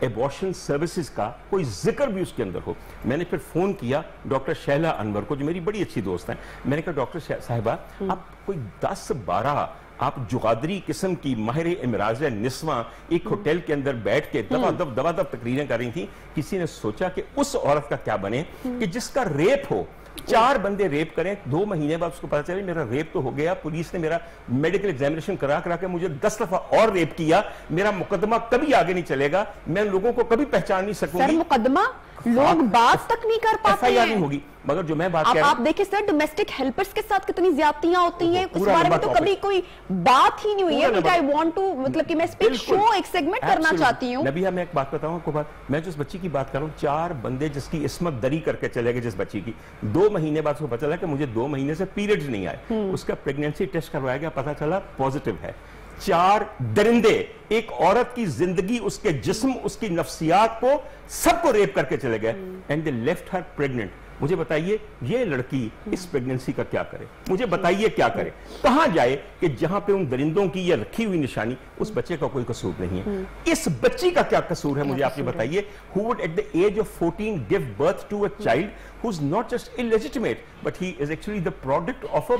abortion services का कोई जिक्र भी उसके अंदर हो। मैंने फिर फोन किया डॉक्टर शैला अनवर को, जो मेरी बड़ी अच्छी दोस्त हैं। मैंने कहा डॉक्टर साहिबा, आप कोई 10-12 आप जुगादरी किस्म की माहिर इमराज निस्वा एक होटल के अंदर बैठ के दबा तकरीरें कर रही थी। किसी ने सोचा कि उस औरत का क्या बने कि जिसका रेप हो, 4 बंदे रेप करें, 2 महीने बाद उसको पता चले मेरा रेप तो हो गया, पुलिस ने मेरा मेडिकल एग्जामिनेशन करा के मुझे 10 दफा और रेप किया, मेरा मुकदमा कभी आगे नहीं चलेगा, मैं लोगों को कभी पहचान नहीं सकूंगी। सर, मुकदमा लोग बात तक नहीं कर पाते हैं। नहीं होगी। मगर जो मैं बात कह रहा हूं, आप देखिए सर, डोमेस्टिक हेल्पर्स के साथ कितनी ज्यादतियां होती हैं, इस बारे में तो कभी कोई बात ही नहीं हुई है। आई वांट टू, मतलब कि मैं इस पे शो एक सेगमेंट करना चाहती हूं। नबीहा, मैं एक बात बताऊं आपको, बात मैं जिस बच्ची की बात कर रहा हूं, 4 बंदे जिसकी इस्मत दरी करके चले गए, जिस बच्ची की 2 महीने बाद उसको पता चला कि मुझे 2 महीने से पीरियड्स नहीं आए, उसका प्रेगनेंसी टेस्ट करवाया गया, पता चला पॉजिटिव है। 4 दरिंदे एक औरत की जिंदगी, उसके जिस्म, उसकी नफ्सियात को सबको रेप करके चले गए and they left her pregnant. मुझे बताइए ये लड़की इस प्रेगनेंसी का क्या करे? मुझे बताइए क्या करे, कहां जाए कि जहां पे उन दरिंदों की ये रखी हुई निशानी, उस बच्चे का कोई कसूर नहीं है। इस बच्ची का क्या कसूर है मुझे आपने बताइए, who would at the age of 14 give birth to a child who's not just illegitimate but he is actually the product of a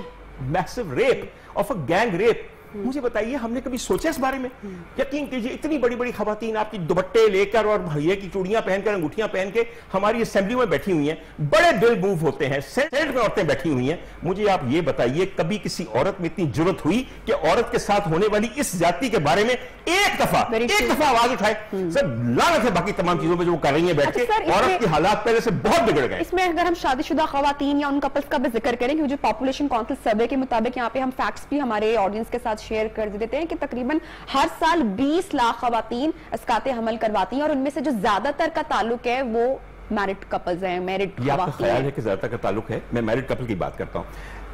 massive rape, of a gang rape। मुझे बताइए, हमने कभी सोचा इस बारे में? यकीन कीजिए, इतनी बड़ी बड़ी खवातीन आपकी दुपट्टे लेकर और भैया की चूड़ियां पहनकर, अंगूठियां पहन के हमारी असेंबली में बैठी हुई हैं, बड़े दिल मूव होते हैं, सेनेट में औरतें बैठी हुई हैं। मुझे आप ये बताइए, कभी किसी औरत में इतनी जरूरत हुई कि औरत के साथ होने वाली इस जाति के बारे में एक दफा आवाज उठाए? सर, लानत है बाकी तमाम चीजों पर जो वो कर रही है बैठ के। औरत के हालात पहले से बहुत बिगड़ गए। इसमें अगर हम शादीशुदा खवातीन या उन कपल्स का भी जिक्र करें, क्योंकि पॉपुलेशन काउंसिल सर्वे के मुताबिक यहाँ पे हम फैक्ट्स भी हमारे ऑडियंस के साथ शेयर कर देते हैं कि तकरीबन हर साल 20 लाख खवातीन अस्काते हमल करवाती हैं और उनमें से जो ज्यादातर का ताल्लुक है वो मैरिड कपल्स हैं, मैरिड ये आपका ख्याल है कि ज्यादातर का ताल्लुक है? मैं मैरिड कपल की बात करता हूँ।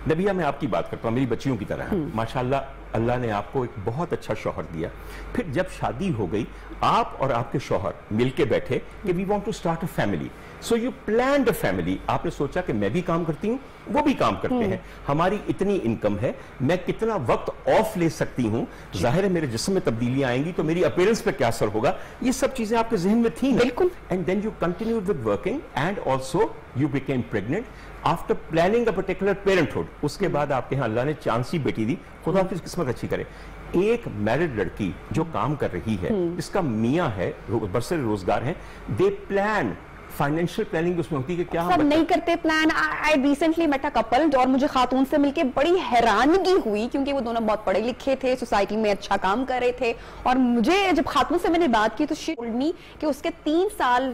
नबिया, मैं आपकी बात करता हूँ, मेरी बच्चियों की तरह है। माशाल्लाह अल्लाह ने आपको एक बहुत अच्छा शौहर दिया, फिर जब शादी हो गई आप और आपके शौहर मिलके बैठे कि we want to start a family, so you planned a family. आपने सोचा कि मैं भी काम करती हूँ, वो भी काम करते हैं, हमारी इतनी इनकम है, मैं कितना वक्त ऑफ ले सकती हूँ, जाहिर है मेरे जिस्म में तब्दीलियां आएंगी तो मेरी अपीयरेंस पे क्या असर होगा, ये सब चीजें आपके जहन में थी। बिल्कुल। And then you continued with working and also you became pregnant after planning a particular parenthood. उसके बाद आपके यहाँ अल्लाह ने चांसी बेटी दी, खुदा आपकी किस्मत अच्छी करे। एक मैरिड लड़की जो काम कर रही है, जिसका मियाँ है, बरसर रोजगार है, दे प्लान, फाइनेंशियल प्लानिंग उसमें होती है कि क्या सब नहीं करते plan. I recently met a couple और मुझे खातून से मिलके बड़ी हैरानगी हुई, क्योंकि वो दोनों बहुत पढ़े लिखे थे, सोसाइटी में अच्छा काम कर रहे थे, और मुझे जब खातून से मैंने बात की तो शी टोल्ड मी कि उसके 3 साल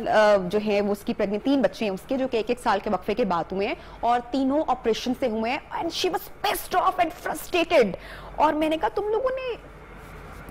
जो है वो उसकी प्रेग्नेंट, 3 बच्चे हैं उसके, जो कि 1-1 साल के वक्फे के बाद हुए हैं, और तीनों ऑपरेशन से हुए हैं, and she was pissed off and frustrated. और मैंने कहा तुम लोगों ने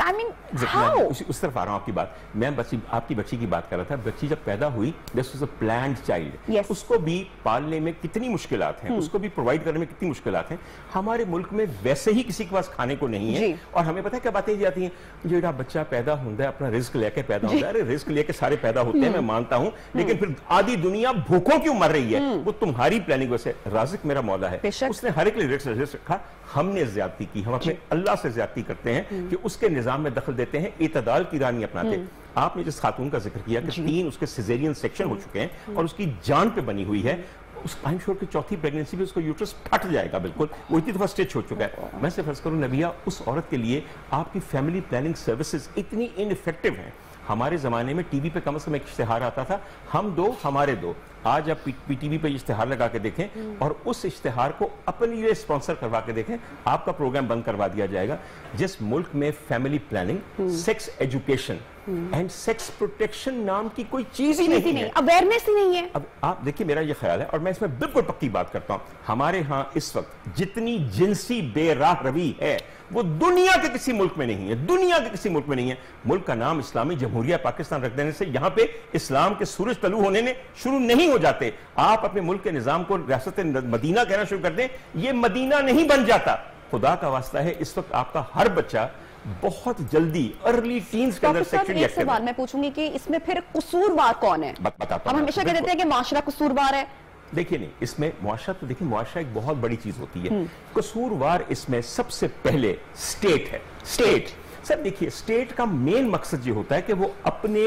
I mean, how? उस तरफ आ रहा हूं आपकी बात। मैं आपकी बच्ची की बात कर रहा था। बच्ची जब पैदा हुई, this was a planned child. Yes. उसको भी पालने में कितनी मुश्किलात हैं, उसको भी प्रोवाइड करने में कितनी मुश्किलात हैं। हमारे मुल्क में वैसे ही किसी के पास खाने को नहीं है, और हमें पता है क्या बातें जाती हैं, जेड़ा बच्चा पैदा होता है अपना रिस्क लेके पैदा होता है। अरे रिस्क लेके सारे पैदा होते हैं, मैं मानता हूं, लेकिन फिर आधी दुनिया भूखों क्यों मर रही है? वो तुम्हारी प्लानिंग वजह से। राज़िक मेरा मौला है, उसने हर एक लिए रिस्क रखा, हमने ज्यादती की, हम अपने अल्लाह से ज्यादती करते हैं कि उसके निजाम में दखल देते हैं, इतदाल की रानी अपनाते। आपने जिस खातून का जिक्र किया कि 3 उसके सिजेरियन सेक्शन हो चुके हैं और उसकी जान पे बनी हुई है, उस आई एम श्योर की चौथी प्रेगनेंसी में उसका यूट्रस फट जाएगा, बिल्कुल वो इतनी दफा स्टिच हो चुका है। मैं से फर्ज करूं नबिया, उस औरत के लिए आपकी फैमिली प्लानिंग सर्विसेज इतनी इनइफेक्टिव हैं। हमारे जमाने में टीवी पे कम से कम एक इश्तिहार आता था, हम 2 हमारे 2। आज आप पीटीवी पे इश्तिहार लगा के देखें और उस इश्तिहार को अपने लिए स्पॉन्सर करवा के देखें, आपका प्रोग्राम बंद करवा दिया जाएगा। जिस मुल्क में family planning, sex education and sex protection नाम की कोई चीज ही नहीं है, अवेयरनेस ही नहीं है। अब आप देखिए, मेरा ये ख्याल है और मैं इसमें बिल्कुल पक्की बात करता हूं, हमारे यहां इस वक्त जितनी जिनसी बेराह रवी है वो दुनिया के किसी मुल्क में नहीं है, दुनिया के किसी मुल्क में नहीं है। मुल्क का नाम इस्लामी जमहूरिया पाकिस्तान रख देने से यहां पे इस्लाम के सूरज तलू होने ने शुरू नहीं हो जाते। आप अपने मुल्क के निजाम को रियासत मदीना कहना शुरू कर दें, ये मदीना नहीं बन जाता। खुदा का वास्ता है, इस वक्त आपका हर बच्चा बहुत जल्दी अर्ली टीन्स के अंदर सेक्सुअली एक्टिव है। सवाल मैं पूछूंगी कि इसमें फिर कसूरवार कौन है? बताता हम हमेशा कह देते हैं कि माशरा कसूरवार है। देखिए नहीं, इसमें मुआशरा, तो देखिए मुआशरा एक बहुत बड़ी चीज होती है। कसूरवार इसमें सबसे पहले स्टेट है। स्टेट सर, देखिए स्टेट का मेन मकसद ये होता है कि वो अपने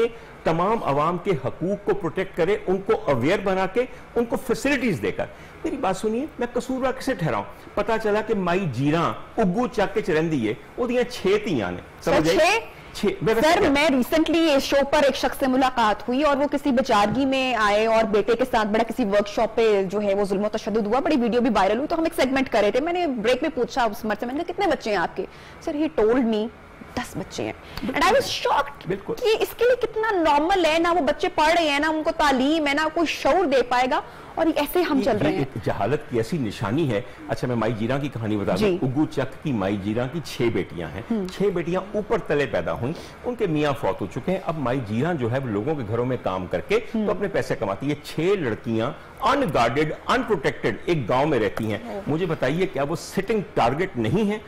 तमाम अवाम के हकूक को प्रोटेक्ट करे, उनको अवेयर बना के, उनको फैसिलिटीज देकर। मेरी बात सुनिए, मैं कसूरवार किसे ठहराऊं? पता चला कि माई जीरा उग्गू चक के चरंदी है, ओदियां 6 धीयां ने, समझ गए? सर, मैं रिसेंटली इस शो पर एक शख्स से मुलाकात हुई और वो किसी बेचारगी में आए और बेटे के साथ बड़ा किसी वर्कशॉप पे जो है वो जुल्म तशद्दुद हुआ, बड़ी वीडियो भी वायरल हुई। तो हम एक सेगमेंट कर रहे थे, मैंने ब्रेक में पूछा उस मर्द से, मैंने कहा कितने बच्चे हैं आपके? सर, ही टोल्ड मी 10 बच्चे हैं। एंड आई वाज शॉक्ड कि इसके लिए कितना नॉर्मल है, ना वो बच्चे पढ़ रहे हैं, ना उनको तालीम है, ना कोई शऊर दे पाएगा, और ऐसे हम चल रहे हैं। जहालत की ऐसी निशानी है। अच्छा, मैं माई जीरा की कहानी बता दूं। उग्गू चक की माई जीरा की 6 बेटियां हैं। 6 बेटियां ऊपर तले पैदा हुई, उनके मियाँ फौत हो चुके हैं। अब माई जीरा जो है वो लोगों के घरों में काम करके तो अपने पैसे कमाती है। 6 लड़कियां अनगार्डेड, अनप्रोटेक्टेड एक गांव में रहती हैं। मुझे बताइए, क्या वो सिटिंग टारगेट नहीं है?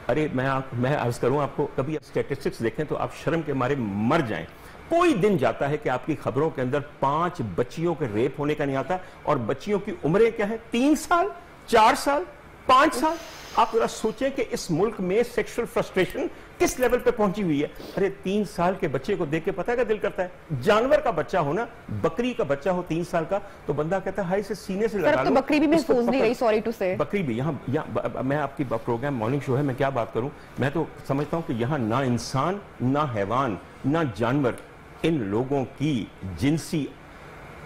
अरे मैं अर्ज करूं आपको, कभी स्टैटिस्टिक्स देखें तो आप शर्म के मारे मर जाएं। कोई दिन जाता है कि आपकी खबरों के अंदर 5 बच्चियों के रेप होने का नहीं आता, और बच्चियों की उम्रें क्या है? 3 साल, 4 साल, 5 साल। आप जरा सोचें कि इस मुल्क में सेक्सुअल फ्रस्ट्रेशन किस लेवल पे पहुंची हुई है। अरे 3 साल के बच्चे को देख के पता है क्या दिल करता है? जानवर का बच्चा हो ना, बकरी का बच्चा हो 3 साल का, तो बंदा कहता है हाय से सीने से लगा लो। तो बकरी भी महफूज नहीं रही, सॉरी टू से। बकरी भी यहाँ मैं आपकी प्रोग्राम मॉर्निंग शो है, मैं क्या बात करूं। मैं तो समझता हूं कि यहाँ ना इंसान, ना हैवान, ना जानवर, इन लोगों की जिनसी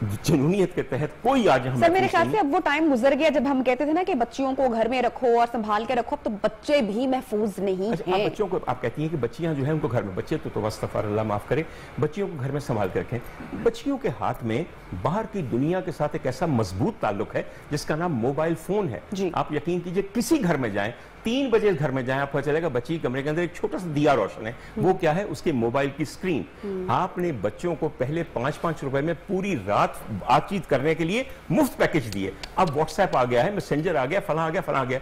जुनूनियत के तहत कोई आज हम। सर, मेरे ख्याल से अब वो टाइम गुजर गया जब हम कहते थे ना कि बच्चियों को घर में रखो और संभाल के रखो। अब तो बच्चे भी महफूज नहीं हैं। बच्चों को आप कहती हैं कि बच्चियां जो है उनको घर में, बच्चे तो वस्तफर अल्लाह माफ करे, बच्चियों को घर में संभाल के रखें। बच्चियों के हाथ में बाहर की दुनिया के साथ एक ऐसा मजबूत ताल्लुक है जिसका नाम मोबाइल फोन है। आप यकीन कीजिए, किसी घर में जाएं 3 बजे घर में जाए, आपको चलेगा बच्ची कमरे के अंदर एक छोटा सा दिया रोशन है। वो क्या है? उसके मोबाइल की स्क्रीन। आपने बच्चों को पहले 5-5 रुपए में पूरी रात बातचीत करने के लिए मुफ्त पैकेज दिए। अब व्हाट्सएप आ गया है, मैसेंजर आ गया, फला आ गया, फला आ गया।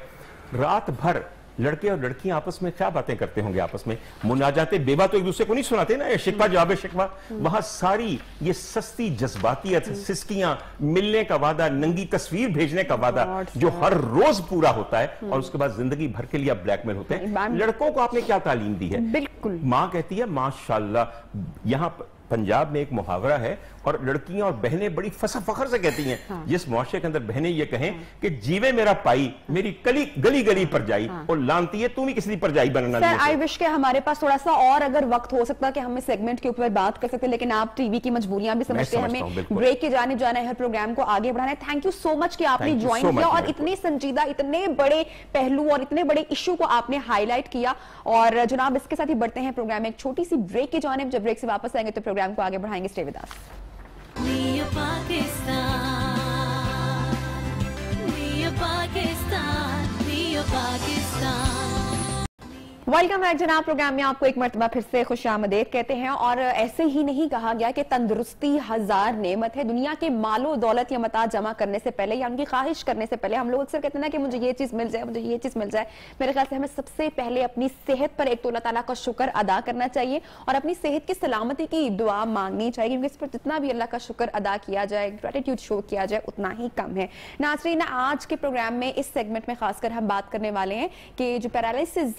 रात भर लड़के और लड़कियां आपस में क्या बातें करते होंगे? आपस में मुनाजाते बेबा तो एक दूसरे को नहीं सुनाते ना, शिकवा जवाब शिकवा। वहां सारी ये सस्ती जज्बातियत, सिस्कियां, मिलने का वादा, नंगी तस्वीर भेजने का वादा जो हर रोज पूरा होता है, और उसके बाद जिंदगी भर के लिए आप ब्लैकमेल होते हैं। लड़कों को आपने क्या तालीम दी है? बिल्कुल। मां कहती है माशाल्लाह। यहां पंजाब में एक मुहावरा है, और लड़कियां और बहनें बड़ी फखर से कहती हैं, हाँ। जिस मुआशरे के अंदर बहनें ये कहें कि जीवे मेरा पाई, मेरी गली गली पर जाई, हाँ। और लानती है तू भी किसी पर जाई बनना। आई विश के हमारे पास थोड़ा सा और अगर वक्त हो सकता कि हम इस सेगमेंट के ऊपर बात कर सकते, लेकिन आप टीवी की मजबूरियां भी समझते हैं, हमें ब्रेक के जाने जाना है, हर प्रोग्राम को आगे बढ़ाना है। थैंक यू सो मच कि आपने ज्वाइन किया और इतने संजीदा, इतने बड़े पहलू और इतने बड़े इशू को आपने हाईलाइट किया। और जनाब, इसके साथ ही बढ़ते हैं प्रोग्राम में एक छोटी सी ब्रेक की जानिब। जब ब्रेक से वापस आएंगे तो प्रोग्राम को आगे बढ़ाएंगे। Stay with us. Welcome back जनाब। प्रोग्राम में आपको एक मर्तबा फिर से खुशामदीद कहते हैं। और ऐसे ही नहीं कहा गया कि तंदुरुस्ती हजार नेमत है। दुनिया के मालो दौलत या मता जमा करने से पहले या उनकी ख्वाहिश करने से पहले हम लोग अक्सर कहते हैं ना कि मुझे ये चीज मिल जाए, मुझे ये चीज मिल जाए। मेरे ख्याल से हमें सबसे पहले अपनी सेहत पर एक तो अल्लाह ताला का शुक्र अदा करना चाहिए और अपनी सेहत की सलामती की दुआ मांगनी चाहिए, क्योंकि इस पर जितना भी अल्लाह का शुक्र अदा किया जाए, ग्रेटिट्यूड शो किया जाए, उतना ही कम है। नाज़रीन, आज के प्रोग्राम में इस सेगमेंट में खासकर हम बात करने वाले हैं कि जो पैरालिसिस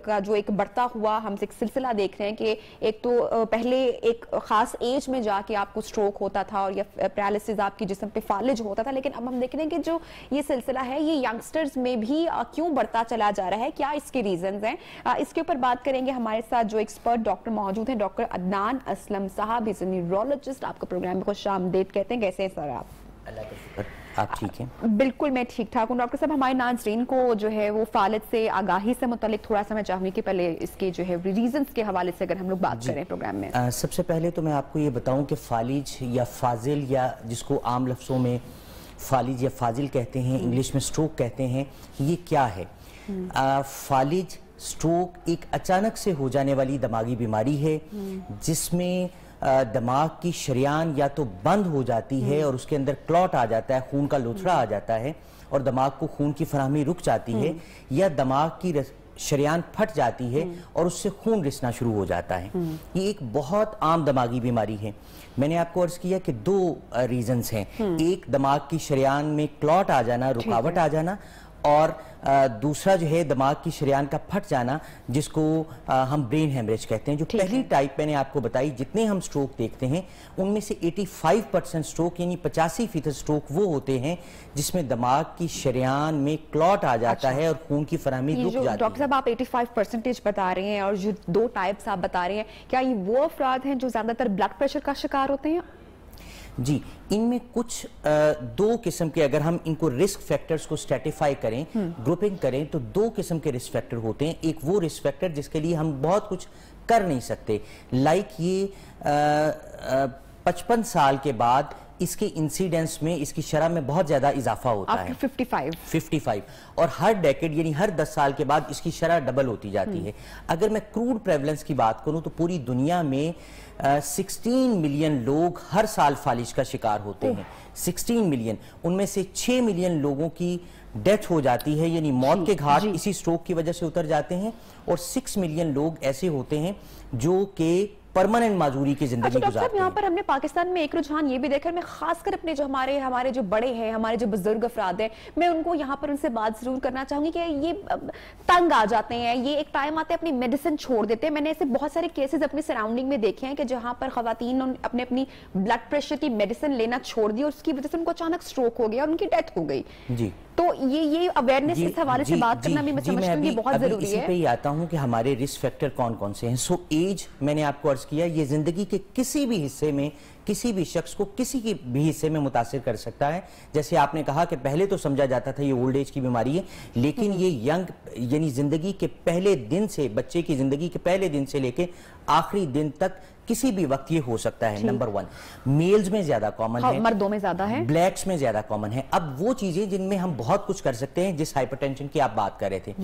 का जो एक बढ़ता हुआ हम एक सिलसिला देख रहे हैं कि एक तो पहले एक खास एज में जाके आपको स्ट्रोक होता था और या पैरालिसिस आपकी जिस्म पे फालिज होता था, लेकिन अब हम देख रहे हैं कि जो ये सिलसिला है ये यंगस्टर्स में भी क्यों बढ़ता चला जा रहा है, क्या इसके रीजंस हैं, इसके ऊपर बात करेंगे। हमारे साथ जो एक्सपर्ट डॉक्टर मौजूद हैं, डॉक्टर अदनान असलम साहब, इज न्यूरोलॉजिस्ट। आपका प्रोग्राम में खुशामदीद कहते हैं। कैसे हैं सर आप? अल्लाह का शुक्र, आप ठीक हैं? बिल्कुल, मैं ठीक ठाक हूँ। डॉक्टर साहब, हमारे नाज़रीन को जो है वो फालिज से आगाही से मुतालिक थोड़ा सा मैं चाहूँगी कि पहले इसके जो है रीजंस के हवाले से अगर हम लोग बात करें प्रोग्राम में। सबसे पहले तो मैं आपको ये बताऊं कि फालिज या फाजिल, या जिसको आम लफ्ज़ों में फालिज या फाजिल कहते हैं, इंग्लिश में स्ट्रोक कहते हैं, ये क्या है? फालिज स्ट्रोक एक अचानक से हो जाने वाली दिमागी बीमारी है जिसमें दिमाग की शरियान या तो बंद हो जाती है और उसके अंदर क्लॉट आ जाता है, खून का लोथड़ा आ जाता है और दिमाग को खून की फराहमी रुक जाती है, या दिमाग की शरियान फट जाती है और उससे खून रिसना शुरू हो जाता है। ये एक बहुत आम दिमागी बीमारी है। मैंने आपको अर्ज किया कि दो रीजंस हैं, एक दिमाग की शरियान में क्लॉट आ जाना, रुकावट आ जाना, और दूसरा जो है दिमाग की शरियान का फट जाना, जिसको हम ब्रेन हेमरेज कहते हैं। जो पहली टाइप मैंने आपको बताई, जितने हम स्ट्रोक देखते हैं उनमें से 85% स्ट्रोक यानी 85% स्ट्रोक वो होते हैं जिसमें दिमाग की शरियान में क्लॉट आ जाता है और खून की फराहमी रुक जाती है। डॉक्टर साहब, आप 85% बता रहे हैं और जो दो टाइप्स आप बता रहे हैं, क्या ये वो अफराद हैं जो ज्यादातर ब्लड प्रेशर का शिकार होते हैं? जी, इनमें कुछ दो किस्म के, अगर हम इनको रिस्क फैक्टर्स को स्ट्रेटिफाई करें, ग्रुपिंग करें, तो दो किस्म के रिस्क फैक्टर होते हैं। एक वो रिस्क फैक्टर जिसके लिए हम बहुत कुछ कर नहीं सकते, लाइक ये 55 साल के बाद इसके इंसिडेंस में, इसकी शरह में बहुत ज्यादा इजाफा होता है। 55 और हर डेकेड यानी हर 10 साल के बाद इसकी शरह डबल होती जाती है। अगर मैं क्रूड प्रेवलेंस की बात करूं तो पूरी दुनिया में 16 मिलियन लोग हर साल फालिज का शिकार होते हैं। 16 मिलियन, उनमें से 6 मिलियन लोगों की डेथ हो जाती है, यानी मौत के घाट इसी स्ट्रोक की वजह से उतर जाते हैं, और 6 मिलियन लोग ऐसे होते हैं जो कि परमानेंट माजूरी की जिंदगी गुजारते हैं। यहाँ पर हमने पाकिस्तान में एक रुझान ये भी देखा, मैं खासकर अपने जो हमारे जो बड़े हैं, हमारे जो बुजुर्ग अफराद हैं, मैं उनको यहाँ पर उनसे बात जरूर करना चाहूंगी कि ये तंग आ जाते हैं, ये एक टाइम आते हैं अपनी मेडिसिन छोड़ देते हैं। मैंने ऐसे बहुत सारे केसेस अपनी सराउंडिंग में देखे हैं कि जहाँ पर खवातीन अपनी ब्लड प्रेशर की मेडिसिन लेना छोड़ दी और उसकी वजह से उनको अचानक स्ट्रोक हो गया और उनकी डेथ हो गई। जी, तो ये अवेयरनेस इस हवाले से बात करना भी मैं समझती हूँ बहुत जरूरी है। इसी पे ही आता हूँ कि हमारे रिस्क फैक्टर कौन कौन से हैं। सो एज, मैंने आपको अर्ज किया, ये जिंदगी के किसी भी हिस्से में किसी भी शख्स को किसी के भी हिस्से में मुतासिर कर सकता है। जैसे आपने कहा कि पहले तो समझा जाता था ये ओल्ड एज की बीमारी है, लेकिन ये यंग यानी जिंदगी के पहले दिन से, बच्चे की जिंदगी के पहले दिन से लेके आखिरी दिन तक किसी भी वक्त ये हो सकता है। नंबर 1, मेल्स में ज्यादा कॉमन है, मर्दों में ज्यादा है, ब्लैक्स में ज्यादा कॉमन है। अब वो चीजें जिनमें हम बहुत कुछ कर सकते हैं, जिस हाइपरटेंशन की आप बात कर रहे थे,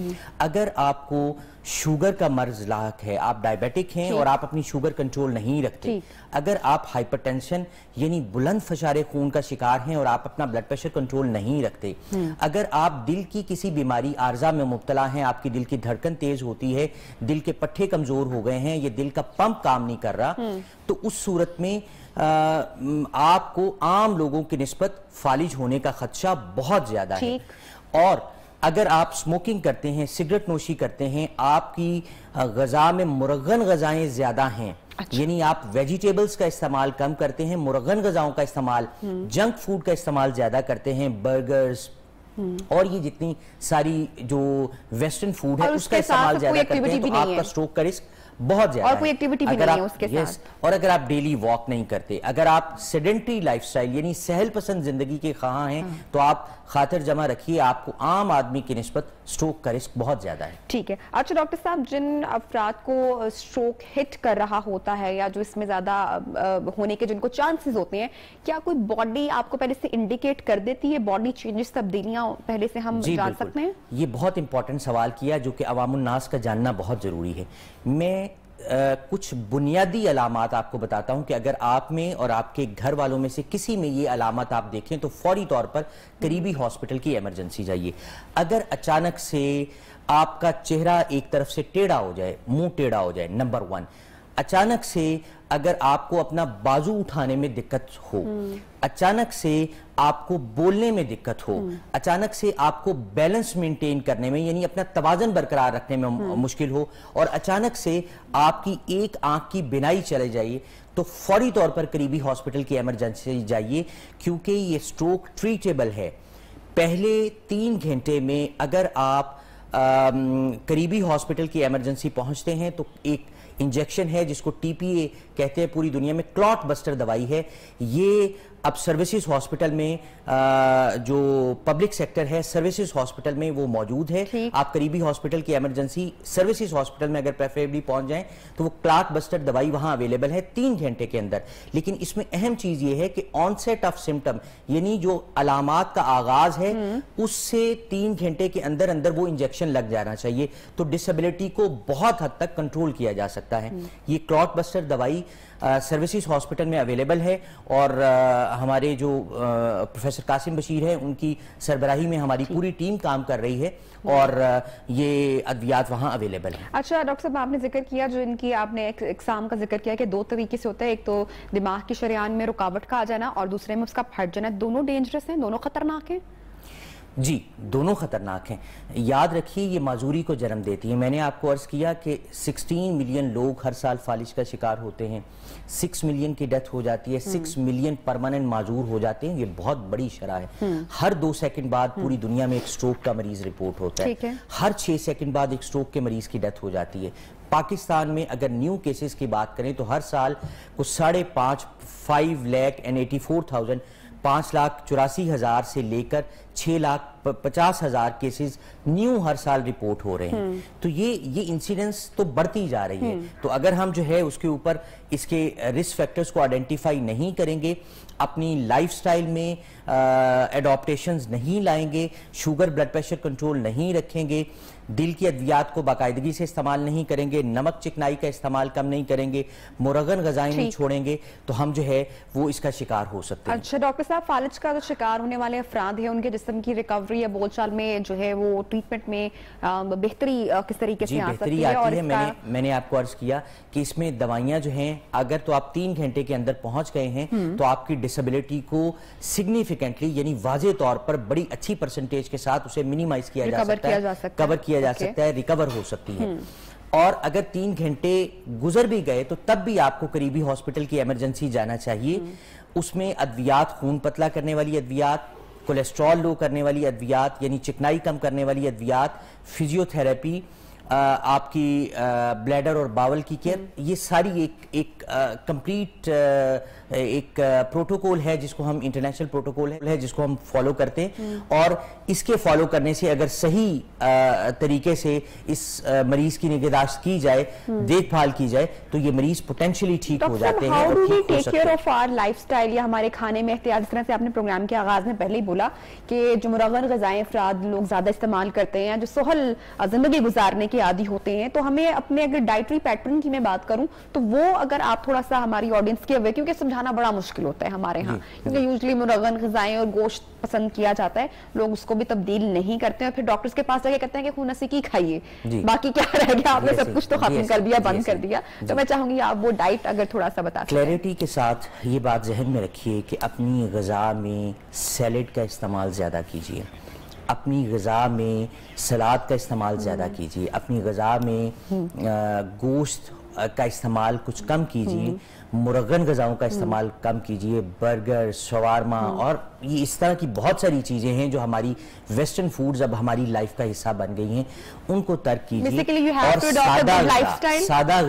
अगर आपको शुगर का मर्ज लाक है, आप डायबिटिक हैं और आप अपनी शुगर कंट्रोल नहीं रखते, अगर आप हाइपरटेंशन यानी बुलंद फशारे खून का शिकार हैं और आप अपना ब्लड प्रेशर कंट्रोल नहीं रखते, अगर आप दिल की किसी बीमारी आर्जा में मुब्तला हैं, आपकी दिल की धड़कन तेज होती है, दिल के पट्टे कमजोर हो गए हैं, ये दिल का पंप काम नहीं कर रहा, तो उस सूरत में आपको आम लोगों की निस्बत फालिज होने का खदशा बहुत ज्यादा है। और अगर आप स्मोकिंग करते हैं, सिगरेट नोशी करते हैं, आपकी गजा में मुरगन गजाएं ज्यादा हैं, यानी आप वेजिटेबल्स का इस्तेमाल कम करते हैं, मुरगन गजाओं का इस्तेमाल, जंक फूड का इस्तेमाल ज्यादा करते हैं, बर्गर्स और ये जितनी सारी जो वेस्टर्न फूड है उसका इस्तेमाल ज्यादा करते हैं, तो आपका स्ट्रोक का रिस्क बहुत ज्यादा और कोई एक्टिविटी भी नहीं है उसके साथ। और अगर आप डेली वॉक नहीं करते, अगर आप सेडेंटरी लाइफस्टाइल यानी सहल पसंद जिंदगी के ख़्वाह हैं, तो आप खातिर जमा रखिए, आपको आम आदमी की निस्बत स्ट्रोक का रिस्क बहुत ज्यादा है। ठीक है। अच्छा डॉक्टर साहब, जिन अफराद को स्ट्रोक हिट कर रहा होता है या जो इसमें ज्यादा होने के जिनको चांसेस होते हैं, क्या कोई बॉडी आपको पहले से इंडिकेट कर देती है, बॉडी चेंजेस, तब्दीलियां पहले से हम जान सकते हैं? ये बहुत इंपॉर्टेंट सवाल किया जो कि अवामुन नास का जानना बहुत जरूरी है। मैं कुछ बुनियादी अलामात आपको बताता हूं कि अगर आप में और आपके घर वालों में से किसी में ये अलामत आप देखें तो फौरी तौर पर करीबी हॉस्पिटल की इमरजेंसी जाइए। अगर अचानक से आपका चेहरा एक तरफ से टेढ़ा हो जाए, मुंह टेढ़ा हो जाए, नंबर 1, अचानक से अगर आपको अपना बाजू उठाने में दिक्कत हो, अचानक से आपको बोलने में दिक्कत हो, अचानक से आपको बैलेंस मेंटेन करने में यानी अपना तवाज़न बरकरार रखने में मुश्किल हो, और अचानक से आपकी एक आंख की बिनाई चले जाइए, तो फौरी तौर पर करीबी हॉस्पिटल की इमरजेंसी जाइए, क्योंकि ये स्ट्रोक ट्रीटेबल है। पहले 3 घंटे में अगर आप करीबी हॉस्पिटल की इमरजेंसी पहुंचते हैं तो एक इंजेक्शन है जिसको टीपीए कहते हैं, पूरी दुनिया में क्लॉट बस्टर दवाई है। ये अब सर्विसेज हॉस्पिटल में जो पब्लिक सेक्टर है, सर्विसेज हॉस्पिटल में वो मौजूद है। आप करीबी हॉस्पिटल की इमरजेंसी सर्विसेज हॉस्पिटल में अगर प्रेफरेबली पहुंच जाएं तो वो क्लॉट बस्टर दवाई वहां अवेलेबल है 3 घंटे के अंदर। लेकिन इसमें अहम चीज ये है कि ऑनसेट ऑफ सिम्टम यानी जो अलामात का आगाज है उससे 3 घंटे के अंदर अंदर वो इंजेक्शन लग जाना चाहिए, तो डिसेबिलिटी को बहुत हद तक कंट्रोल किया जा सकता है। ये क्लॉट बस्टर दवाई सर्विसेज हॉस्पिटल में अवेलेबल है और हमारे जो प्रोफेसर कासिम बशीर है उनकी सरबराही में हमारी पूरी टीम काम कर रही है और ये अद्वियात वहां अवेलेबल है। अच्छा डॉक्टर साहब, आपने जिक्र किया जो इनकी आपने एग्जाम का जिक्र किया कि 2 तरीके से होता है, एक तो दिमाग की शरेआन में रुकावट का आ जाना और दूसरे में उसका फट जाना। दोनों डेंजरस हैं, दोनों खतरनाक हैं? जी, दोनों खतरनाक हैं। याद रखिए ये माजूरी को जन्म देती है। मैंने आपको अर्ज किया कि 16 मिलियन लोग हर साल फालिज का शिकार होते हैं, 6 मिलियन की डेथ हो जाती है, 6 मिलियन परमानेंट माजूर हो जाते हैं। ये बहुत बड़ी शरह है। हर 2 सेकंड बाद पूरी दुनिया में एक स्ट्रोक का मरीज रिपोर्ट होता है। हर 6 सेकंड बाद एक स्ट्रोक के मरीज की डेथ हो जाती है। पाकिस्तान में अगर न्यू केसेस की बात करें तो हर साल कुछ 5,84,000 5,84,000 से लेकर 6,50,000 केसेस न्यू हर साल रिपोर्ट हो रहे हैं। तो ये इंसिडेंस तो बढ़ती जा रही है। तो अगर हम जो है उसके ऊपर इसके रिस्क फैक्टर्स को आइडेंटिफाई नहीं करेंगे, अपनी लाइफस्टाइल में एडॉप्टेशंस नहीं लाएंगे, शुगर ब्लड प्रेशर कंट्रोल नहीं रखेंगे, दिल की अद्वियात को बाकायदगी से इस्तेमाल नहीं करेंगे, नमक चिकनाई का इस्तेमाल कम नहीं करेंगे, मुरगन गजाएं नहीं छोड़ेंगे, तो हम जो है वो इसका शिकार हो सकते हैं। अच्छा डॉक्टर साहब, फालिज का जो शिकार होने वाले अफराद हैं उनके जिस्म की रिकवरी या बोलचाल में जो है वो ट्रीटमेंट में बेहतरी किस तरीके से आ सकती है? और मैंने आपको अर्ज किया कि इसमें दवाइयां जो हैं, अगर तो आप 3 घंटे के अंदर पहुंच गए हैं तो आपकी डिसेबिलिटी को सिग्निफिकेंटली यानी वाजे तौर पर बड़ी अच्छी परसेंटेज के साथ उसे मिनिमाइज किया जा सकता है, कवर किया जा सकता है, रिकवर हो सकती है। और अगर 3 घंटे गुजर भी गए तो तब भी आपको करीबी हॉस्पिटल की इमरजेंसी जाना चाहिए। उसमें अद्वियात, खून पतला करने वाली अद्वियात, कोलेस्ट्रॉल लो करने वाली अद्वियात यानी चिकनाई कम करने वाली अद्वियात, फिजियोथेरेपी आपकी ब्लैडर और बावल की केयर, ये सारी एक कंप्लीट एक प्रोटोकॉल है जिसको हम इंटरनेशनल प्रोटोकॉल है जिसको हम फॉलो करते हैं। और इसके फॉलो करने से अगर सही तरीके से इस मरीज की निगहदाश्त की जाए, देखभाल की जाए, तो ये मरीज पोटेंशियली ठीक हो जाते हैं। How do we take care of our lifestyle या हमारे खाने में एहतियात? जिस तरह से आपने प्रोग्राम के आगाज में पहले ही बोला कि जो मुरगन ग़िज़ाएं अफराद लोग ज्यादा इस्तेमाल करते हैं, जो सहल जिंदगी गुजारने के आदी होते हैं, तो हमें अपने अगर डाइटरी पैटर्न की मैं बात करूं तो वो अगर आप थोड़ा सा हमारी ऑडियंस के वे, क्योंकि समझाना बड़ा मुश्किल होता है हमारे यहाँ, क्योंकि यूजुअली मुरगन ग़िज़ाएं और गोश्त पसंद किया जाता है, लोग उसको भी तब्दील नहीं करते हैं, फिर डॉक्टर्स के पास जाके कहते हैं कि खून नसीकी खाइए, बाकी क्या रह गया, आपने सब कुछ तो खत्म कर दिया, बंद कर दिया। तो मैं चाहूंगी आप वो डाइट अगर थोड़ा सा बता। क्लैरिटी के साथ ये बात जहन में रखिए कि अपनी ग़िज़ा में सैलेड का इस्तेमाल ज़्यादा कीजिए, अपनी ग़िज़ा में सलाद का इस्तेमाल ज़्यादा कीजिए, अपनी ग़िज़ा में गोश्त का इस्तेमाल कुछ कम कीजिए, मुरगन ग़िज़ाओं का इस्तेमाल कम कीजिए, बर्गर, शवारमा और ये इस तरह की बहुत सारी चीज़ें हैं जो हमारी वेस्टर्न फूड्स अब हमारी लाइफ का हिस्सा बन गई हैं, उनको तर्क कीजिए। और सादा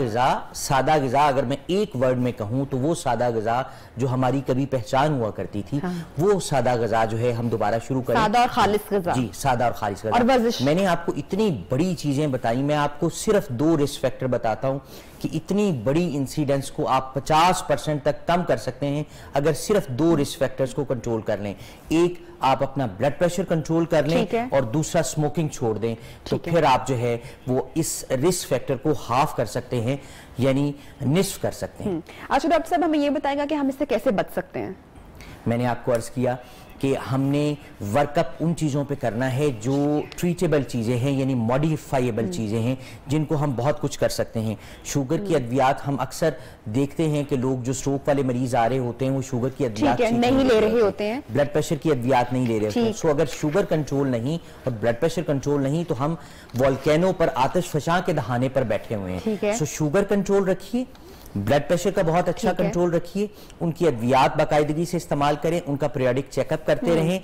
ग़िज़ा अगर मैं एक वर्ड में कहूँ तो वो सादा ग़िज़ा जो हमारी कभी पहचान हुआ करती थी, वो सादा ग़िज़ा जो है हम दोबारा शुरू करें। सादा और खालिस ग़िज़ा। जी, सादा और खालिस ग़िज़ा। मैंने आपको इतनी बड़ी चीज़ें बताई, मैं आपको सिर्फ 2 रिस्क फैक्टर बताता हूँ कि इतनी बड़ी इंसिडेंस को आप 50% तक कम कर सकते हैं अगर सिर्फ 2 रिस्क फैक्टर्स को कंट्रोल कर लें। एक, आप अपना ब्लड प्रेशर कंट्रोल कर लें, और दूसरा स्मोकिंग छोड़ दें, तो फिर आप जो है वो इस रिस्क फैक्टर को हाफ कर सकते हैं, यानी निस्फ कर सकते हैं। अच्छा डॉक्टर साहब, हमें ये बताएगा कि हम इससे कैसे बच सकते हैं? मैंने आपको अर्ज किया कि हमने वर्कअप उन चीज़ों पे करना है जो ट्रीटेबल चीज़ें हैं, यानी मॉडिफाइबल चीज़ें हैं, जिनको हम बहुत कुछ कर सकते हैं। शुगर की अद्वियात हम अक्सर देखते हैं कि लोग जो स्ट्रोक वाले मरीज आ रहे होते हैं वो शुगर की अद्वियात नहीं ले रहे होते हैं, ब्लड प्रेशर की अद्वियात नहीं ले रहे होते हैं। सो अगर शुगर कंट्रोल नहीं और ब्लड प्रेशर कंट्रोल नहीं तो हम वोल्केनो पर आतिश फशां के दहाने पर बैठे हुए हैं। सो शुगर कंट्रोल रखिए, ब्लड प्रेशर का बहुत अच्छा कंट्रोल रखिए, उनकी अद्वियात बाकायदगी से इस्तेमाल करें, उनका पीरियडिक चेकअप करते रहें,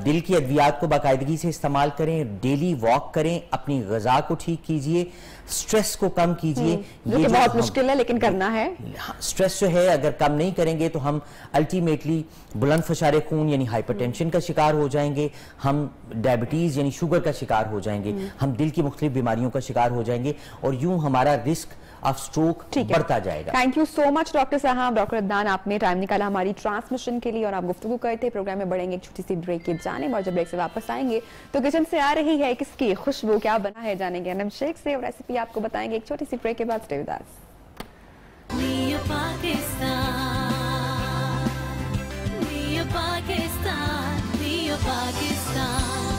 दिल की अद्वियात को बाकायदगी से इस्तेमाल करें, डेली वॉक करें, अपनी ग़िज़ा को ठीक कीजिए, स्ट्रेस को कम कीजिए। ये बहुत मुश्किल है लेकिन करना है। स्ट्रेस जो है अगर कम नहीं करेंगे तो हम अल्टीमेटली बुलंद फशारे खून यानी हाइपरटेंशन का शिकार हो जाएंगे, हम डायबिटीज यानी शुगर का शिकार हो जाएंगे, हम दिल की मुख्तलिफ बीमारियों का शिकार हो जाएंगे, और यूं हमारा रिस्क ऑफ स्ट्रोक बढ़ता जाएगा। Thank you so much doctor साहब, डॉक्टर अदनान, आपने टाइम निकाला हमारी ट्रांसमिशन के लिए और आप गुफ्तगू करते। प्रोग्राम में बढ़ेंगे एक छोटी सी ब्रेक की जानिब, और जब ब्रेक से वापस आएंगे तो किचन से आ रही है किसकी खुशबू, क्या बना है जानेंगे अनम शेख से, और रेसिपी आपको बताएंगे एक छोटी सी ब्रेक के बाद। Stay with us. Pakistan,